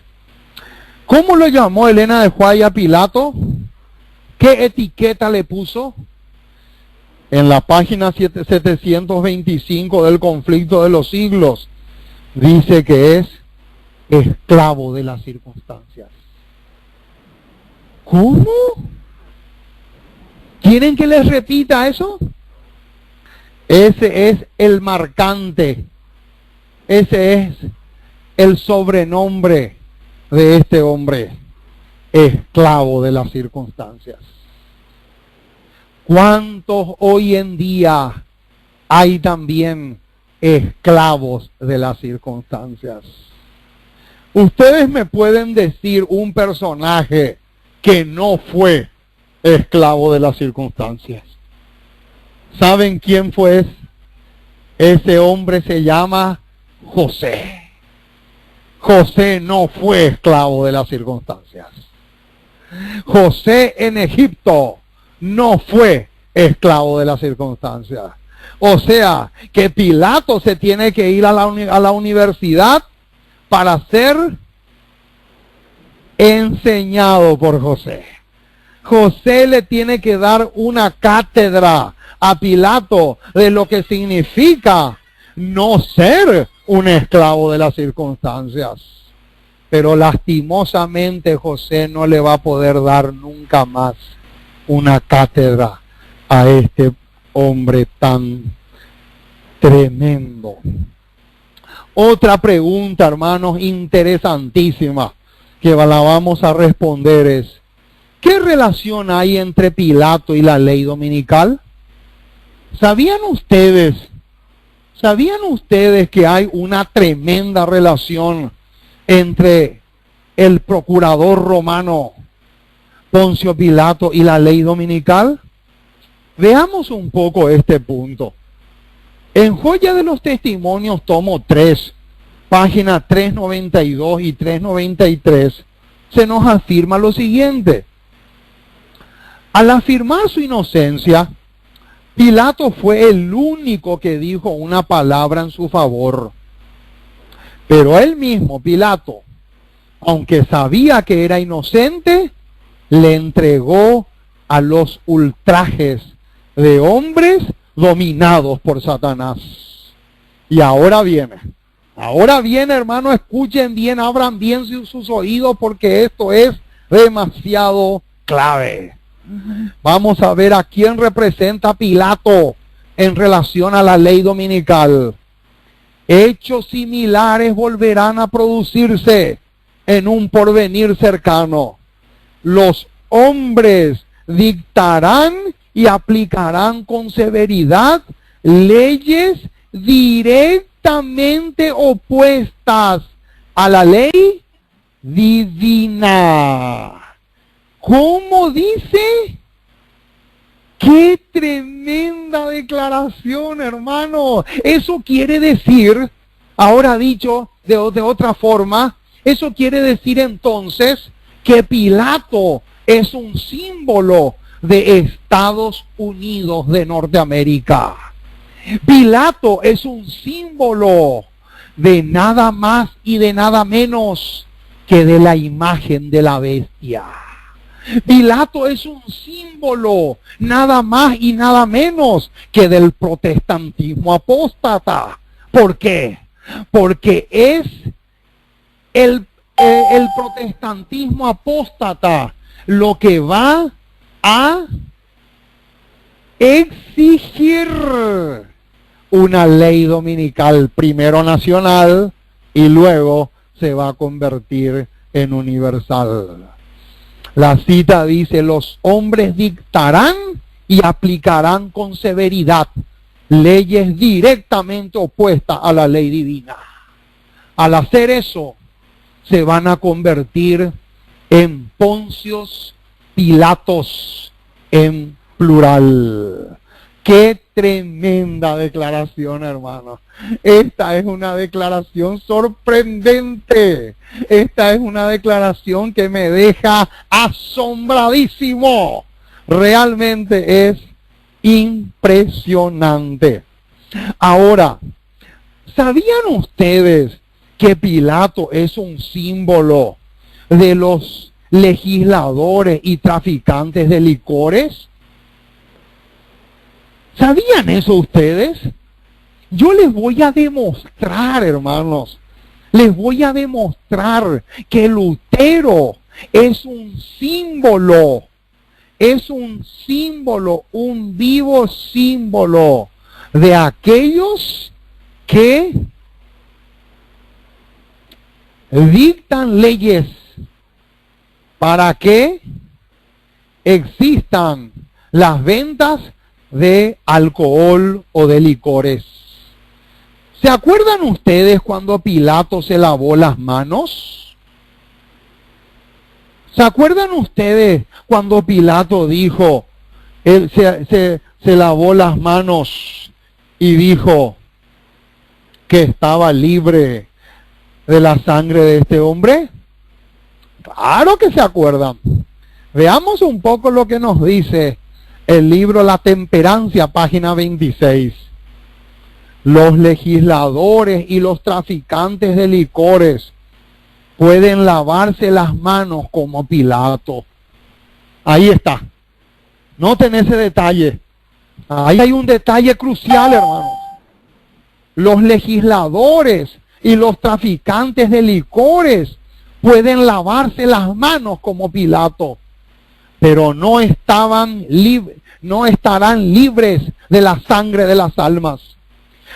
¿Cómo lo llamó Elena de White a Pilato? ¿Qué etiqueta le puso? En la página 725 del Conflicto de los Siglos, dice que es esclavo de las circunstancias. ¿Cómo? ¿Quieren que les repita eso? Ese es el marcante. Ese es el sobrenombre de este hombre. Esclavo de las circunstancias. ¿Cuántos hoy en día hay también esclavos de las circunstancias? Ustedes me pueden decir un personaje que no fue esclavo de las circunstancias. ¿Saben quién fue? Ese hombre se llama José. José no fue esclavo de las circunstancias. José en Egipto no fue esclavo de las circunstancias. O sea, que Pilato se tiene que ir a la universidad para ser enseñado por José. José le tiene que dar una cátedra a Pilato de lo que significa no ser un esclavo de las circunstancias. Pero lastimosamente José no le va a poder dar nunca más una cátedra a este hombre tan tremendo. Otra pregunta, hermanos, interesantísima que la vamos a responder es: ¿qué relación hay entre Pilato y la ley dominical? ¿Sabían ustedes ¿Sabían ustedes que hay una tremenda relación entre el procurador romano Poncio Pilato y la ley dominical? Veamos un poco este punto. En Joya de los Testimonios, tomo 3, páginas 392 y 393, se nos afirma lo siguiente. Al afirmar su inocencia, Pilato fue el único que dijo una palabra en su favor. Pero él mismo, Pilato, aunque sabía que era inocente, le entregó a los ultrajes de hombres dominados por Satanás. Y ahora viene, hermano, escuchen bien, abran bien sus oídos, porque esto es demasiado clave. Vamos a ver a quién representa Pilato en relación a la ley dominical. Hechos similares volverán a producirse en un porvenir cercano. Los hombres dictarán y aplicarán con severidad leyes directamente opuestas a la ley divina. ¿Cómo dice? ¡Qué tremenda declaración, hermano! Eso quiere decir, ahora dicho de otra forma, eso quiere decir entonces que Pilato es un símbolo de Estados Unidos de Norteamérica. Pilato es un símbolo de nada más y de nada menos que de la imagen de la bestia. Pilato es un símbolo nada más y nada menos que del protestantismo apóstata. ¿Por qué? Porque es el protestantismo apóstata lo que va a exigir una ley dominical, primero nacional y luego se va a convertir en universal. La cita dice: los hombres dictarán y aplicarán con severidad leyes directamente opuestas a la ley divina. Al hacer eso, se van a convertir en Poncios Pilatos en plural. ¡Qué tremenda declaración, hermano! Esta es una declaración sorprendente. Esta es una declaración que me deja asombradísimo. Realmente es impresionante. Ahora, ¿sabían ustedes que Pilato es un símbolo de los legisladores y traficantes de licores? ¿Sabían eso ustedes? Yo les voy a demostrar, hermanos, les voy a demostrar que Lutero es un símbolo, un vivo símbolo de aquellos que dictan leyes para que existan las ventas de alcohol o de licores. ¿Se acuerdan ustedes cuando Pilato se lavó las manos? ¿Se acuerdan ustedes cuando Pilato dijo, él se lavó las manos y dijo que estaba libre de la sangre de este hombre? Claro que se acuerdan. Veamos un poco lo que nos dice el libro La Temperancia, página 26. Los legisladores y los traficantes de licores pueden lavarse las manos como Pilato. Ahí está. Noten ese detalle. Ahí hay un detalle crucial, hermanos. Los legisladores y los traficantes de licores pueden lavarse las manos como Pilato, pero no estarán libres de la sangre de las almas.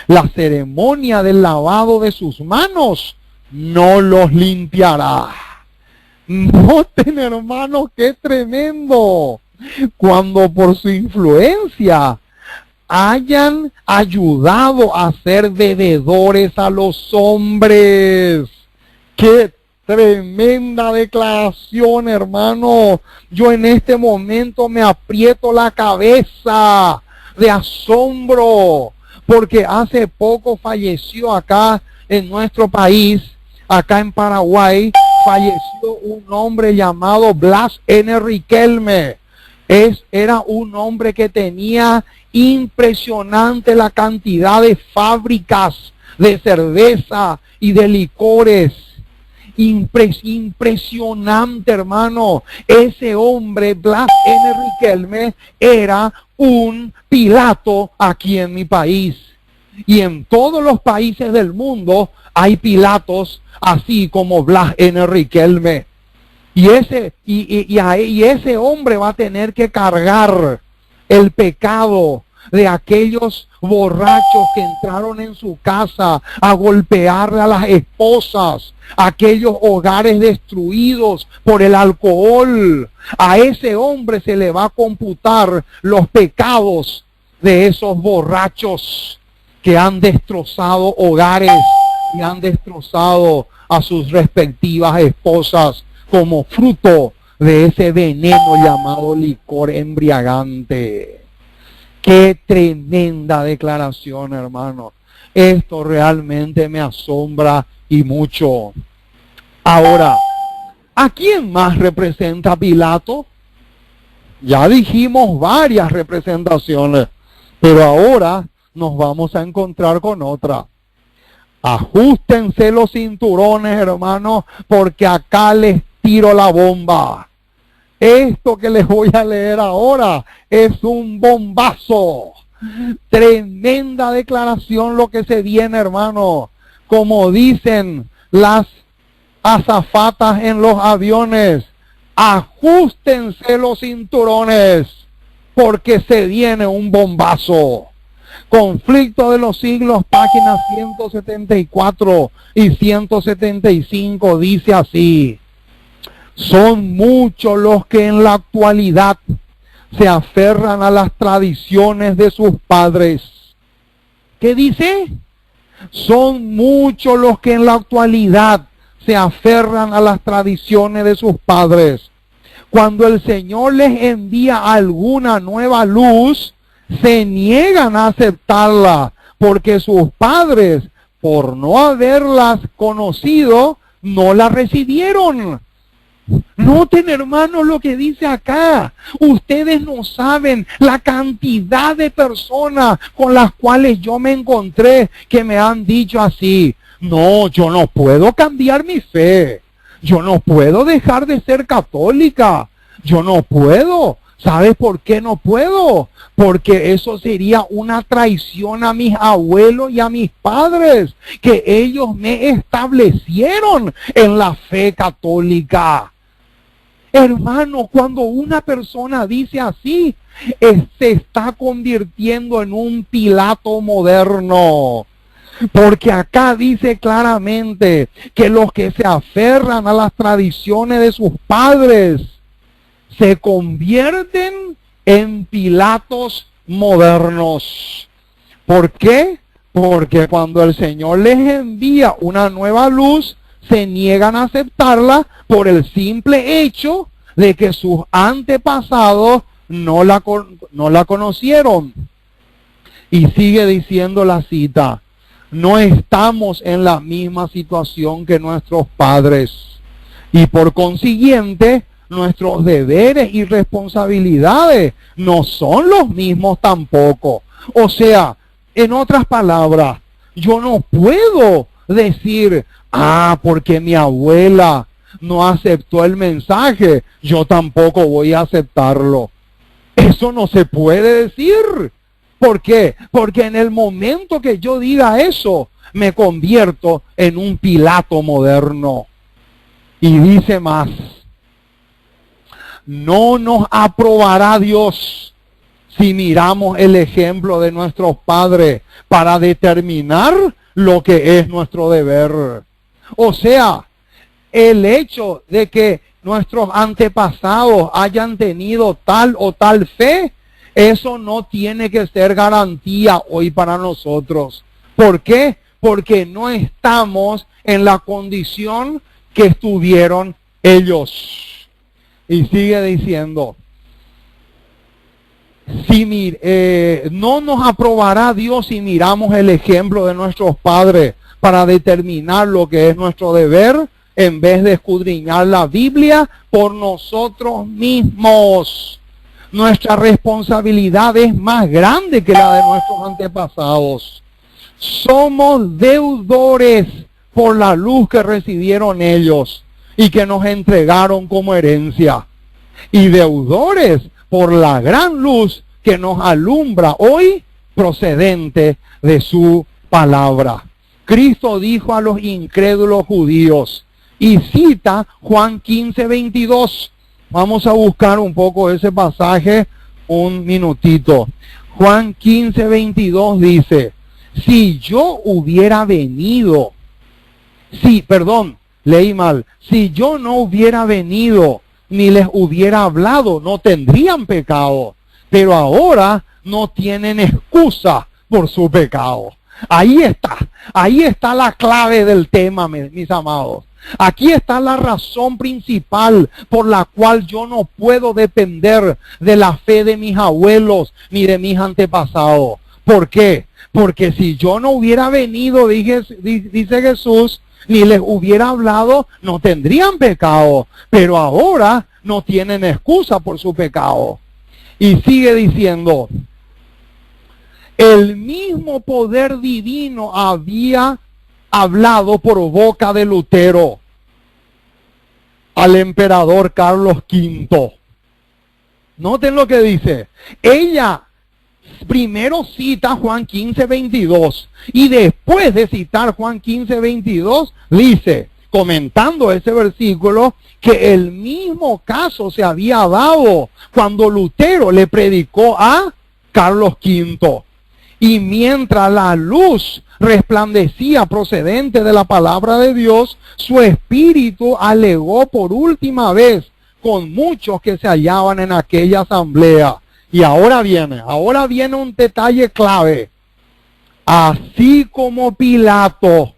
La ceremonia del lavado de sus manos no los limpiará. Noten, hermanos, qué tremendo. Cuando por su influencia hayan ayudado a ser bebedores a los hombres. ¡Qué tremenda declaración, hermano! Yo en este momento me aprieto la cabeza de asombro, porque hace poco falleció acá en nuestro país, acá en Paraguay, falleció un hombre llamado Blas N. Riquelme. Era un hombre que tenía impresionante la cantidad de fábricas de cerveza y de licores. Impresionante, hermano. Ese hombre, Blas N. Riquelme, era un Pilato aquí en mi país. Y en todos los países del mundo hay Pilatos así como Blas N. Riquelme. Y ese hombre va a tener que cargar el pecado de aquellos borrachos que entraron en su casa a golpearle a las esposas, aquellos hogares destruidos por el alcohol. A ese hombre se le va a computar los pecados de esos borrachos que han destrozado hogares y han destrozado a sus respectivas esposas como fruto de ese veneno llamado licor embriagante. Qué tremenda declaración, hermano. Esto realmente me asombra y mucho. Ahora, ¿a quién más representa Pilato? Ya dijimos varias representaciones, pero ahora nos vamos a encontrar con otra. Ajustense los cinturones, hermanos, porque acá les tiro la bomba. Esto que les voy a leer ahora es un bombazo. Tremenda declaración lo que se viene, hermano. Como dicen las azafatas en los aviones, ajustense los cinturones, porque se viene un bombazo. Conflicto de los siglos, páginas 174 y 175, dice así: son muchos los que en la actualidad se aferran a las tradiciones de sus padres. ¿Qué dice? Son muchos los que en la actualidad se aferran a las tradiciones de sus padres. Cuando el Señor les envía alguna nueva luz, se niegan a aceptarla, porque sus padres, por no haberlas conocido, no la recibieron. Noten, hermanos, lo que dice acá. Ustedes no saben la cantidad de personas con las cuales yo me encontré que me han dicho así: no, yo no puedo cambiar mi fe. Yo no puedo dejar de ser católica. Yo no puedo. ¿Sabes por qué no puedo? Porque eso sería una traición a mis abuelos y a mis padres, que ellos me establecieron en la fe católica. Hermano, cuando una persona dice así, se está convirtiendo en un Pilato moderno. Porque acá dice claramente que los que se aferran a las tradiciones de sus padres se convierten en Pilatos modernos. ¿Por qué? Porque cuando el Señor les envía una nueva luz, se niegan a aceptarla por el simple hecho de que sus antepasados no la conocieron. Y sigue diciendo la cita: no estamos en la misma situación que nuestros padres, y por consiguiente nuestros deberes y responsabilidades no son los mismos tampoco. O sea, en otras palabras, yo no puedo decir: porque mi abuela no aceptó el mensaje, yo tampoco voy a aceptarlo. Eso no se puede decir. ¿Por qué? Porque en el momento que yo diga eso, me convierto en un Pilato moderno. Y dice más: no nos aprobará Dios si miramos el ejemplo de nuestros padres para determinar lo que es nuestro deber. O sea, el hecho de que nuestros antepasados hayan tenido tal o tal fe, Eso no tiene que ser garantía hoy para nosotros. ¿Por qué? Porque no estamos en la condición que estuvieron ellos. Y sigue diciendo, no nos aprobará Dios si miramos el ejemplo de nuestros padres para determinar lo que es nuestro deber, en vez de escudriñar la Biblia por nosotros mismos. Nuestra responsabilidad es más grande que la de nuestros antepasados. Somos deudores por la luz que recibieron ellos y que nos entregaron como herencia. Y deudores por la gran luz que nos alumbra hoy procedente de su palabra. Cristo dijo a los incrédulos judíos, y cita Juan 15:22. Vamos a buscar un poco ese pasaje, un minutito. Juan 15:22 dice, si yo hubiera venido, leí mal, si yo no hubiera venido ni les hubiera hablado, no tendrían pecado, pero ahora no tienen excusa por su pecado. Ahí está la clave del tema, mis amados. Aquí está la razón principal por la cual yo no puedo depender de la fe de mis abuelos ni de mis antepasados. ¿Por qué? Porque si yo no hubiera venido, dice Jesús, ni les hubiera hablado, no tendrían pecado. Pero ahora no tienen excusa por su pecado. Y sigue diciendo, el mismo poder divino había hablado por boca de Lutero al emperador Carlos V. Noten lo que dice. Ella primero cita Juan 15:22 y después de citar Juan 15:22 dice, comentando ese versículo, que el mismo caso se había dado cuando Lutero le predicó a Carlos V. Y mientras la luz resplandecía procedente de la palabra de Dios, su espíritu alegó por última vez con muchos que se hallaban en aquella asamblea. Y ahora viene un detalle clave. Así como Pilato,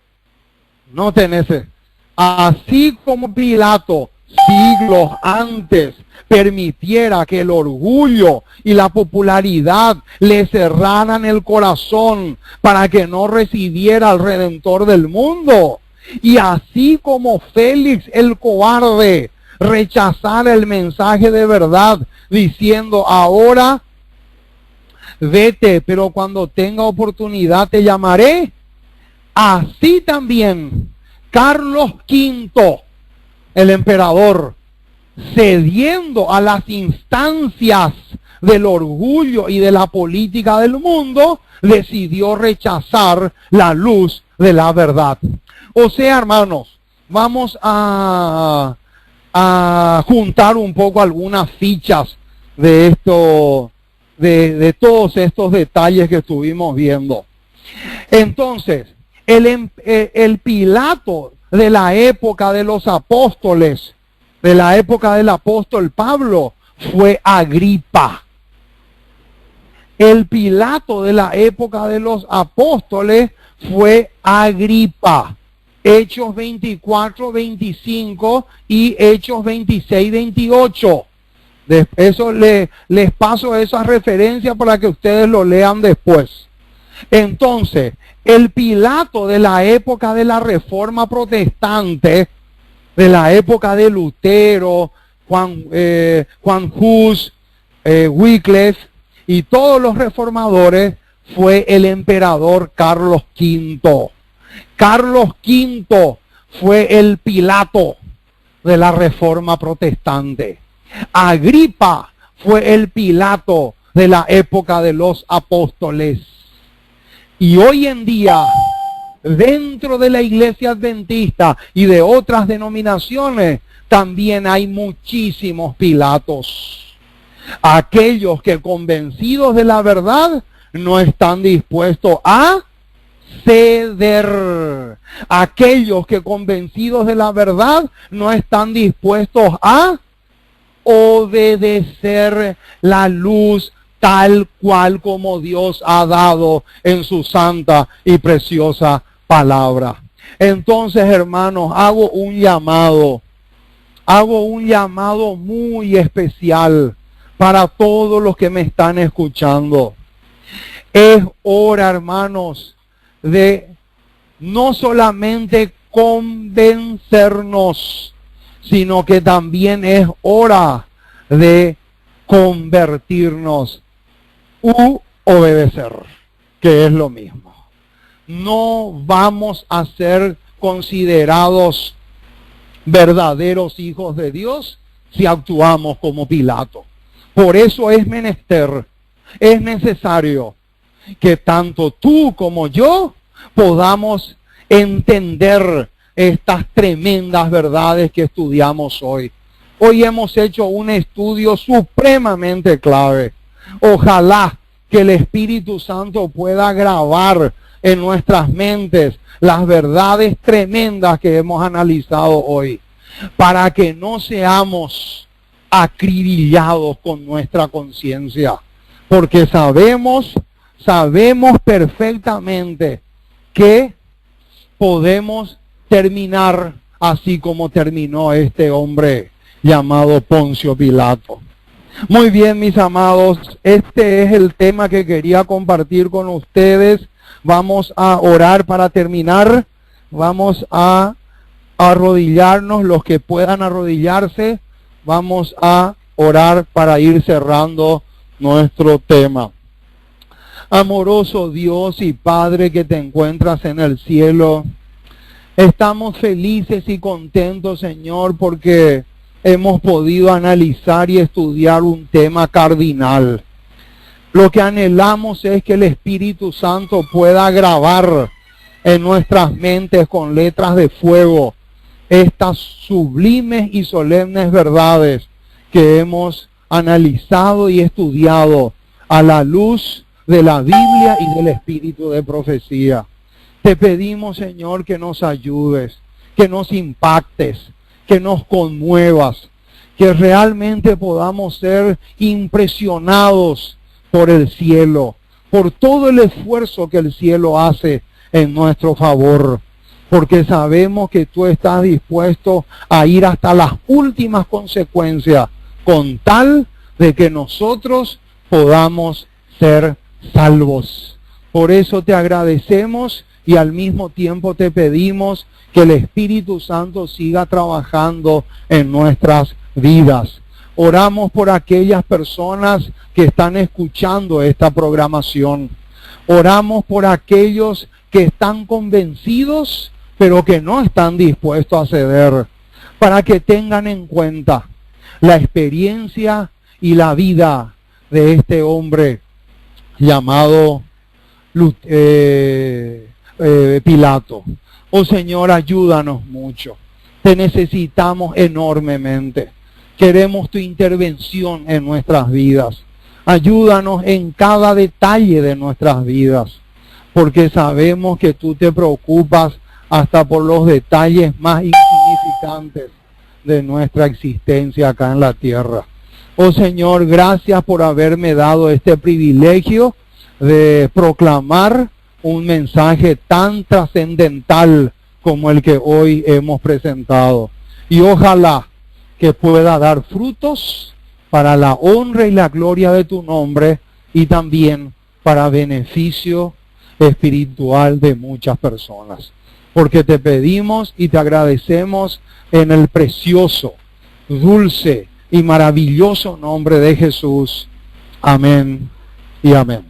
noten ese, así como Pilato siglos antes permitiera que el orgullo y la popularidad le cerraran el corazón para que no recibiera al Redentor del mundo, y así como Félix el cobarde rechazara el mensaje de verdad diciendo, ahora vete, pero cuando tenga oportunidad te llamaré, así también Carlos V, el emperador, cediendo a las instancias del orgullo y de la política del mundo, decidió rechazar la luz de la verdad. O sea, hermanos, vamos a juntar un poco algunas fichas de esto, de todos estos detalles que estuvimos viendo. Entonces, el Pilato de la época de los apóstoles, de la época del apóstol Pablo, fue Agripa. El Pilato de la época de los apóstoles fue Agripa. Hechos 24, 25 y Hechos 26, 28. Eso les paso esas referencias para que ustedes lo lean después. Entonces, el Pilato de la época de la Reforma Protestante, de la época de Lutero, Juan Hus, Wycliffe y todos los reformadores, fue el emperador Carlos V. Carlos V fue el Pilato de la Reforma Protestante. Agripa fue el Pilato de la época de los apóstoles. Y hoy en día, dentro de la Iglesia Adventista y de otras denominaciones, también hay muchísimos Pilatos. Aquellos que, convencidos de la verdad, no están dispuestos a ceder. Aquellos que, convencidos de la verdad, no están dispuestos a obedecer la luz tal cual como Dios ha dado en su santa y preciosa palabra. Entonces, hermanos, hago un llamado muy especial para todos los que me están escuchando. Es hora, hermanos, de no solamente convencernos, sino que también es hora de convertirnos u obedecer, que es lo mismo. No vamos a ser considerados verdaderos hijos de Dios si actuamos como Pilato. Por eso es necesario que tanto tú como yo podamos entender estas tremendas verdades que estudiamos hoy. Hoy hemos hecho un estudio supremamente clave. Ojalá que el Espíritu Santo pueda grabar en nuestras mentes las verdades tremendas que hemos analizado hoy, para que no seamos acribillados con nuestra conciencia, porque sabemos perfectamente que podemos terminar así como terminó este hombre llamado Poncio Pilato. Muy bien, mis amados, este es el tema que quería compartir con ustedes. Vamos a orar para terminar. Vamos a arrodillarnos, los que puedan arrodillarse. Vamos a orar para ir cerrando nuestro tema. Amoroso Dios y Padre que te encuentras en el cielo, estamos felices y contentos, Señor, porque hemos podido analizar y estudiar un tema cardinal. Lo que anhelamos es que el Espíritu Santo pueda grabar en nuestras mentes con letras de fuego estas sublimes y solemnes verdades que hemos analizado y estudiado a la luz de la Biblia y del espíritu de profecía. Te pedimos, Señor, que nos ayudes, que nos impactes, que nos conmuevas, que realmente podamos ser impresionados por el cielo, por todo el esfuerzo que el cielo hace en nuestro favor, porque sabemos que tú estás dispuesto a ir hasta las últimas consecuencias con tal de que nosotros podamos ser salvos. Por eso te agradecemos y al mismo tiempo te pedimos que el Espíritu Santo siga trabajando en nuestras vidas. Oramos por aquellas personas que están escuchando esta programación. Oramos por aquellos que están convencidos, pero que no están dispuestos a ceder, para que tengan en cuenta la experiencia y la vida de este hombre llamado Pilato. Oh Señor, ayúdanos mucho. Te necesitamos enormemente. Queremos tu intervención en nuestras vidas. Ayúdanos en cada detalle de nuestras vidas, porque sabemos que tú te preocupas hasta por los detalles más insignificantes de nuestra existencia acá en la tierra. Oh Señor, gracias por haberme dado este privilegio de proclamar un mensaje tan trascendental como el que hoy hemos presentado. Y ojalá que pueda dar frutos para la honra y la gloria de tu nombre y también para beneficio espiritual de muchas personas. Porque te pedimos y te agradecemos en el precioso, dulce y maravilloso nombre de Jesús. Amén y amén.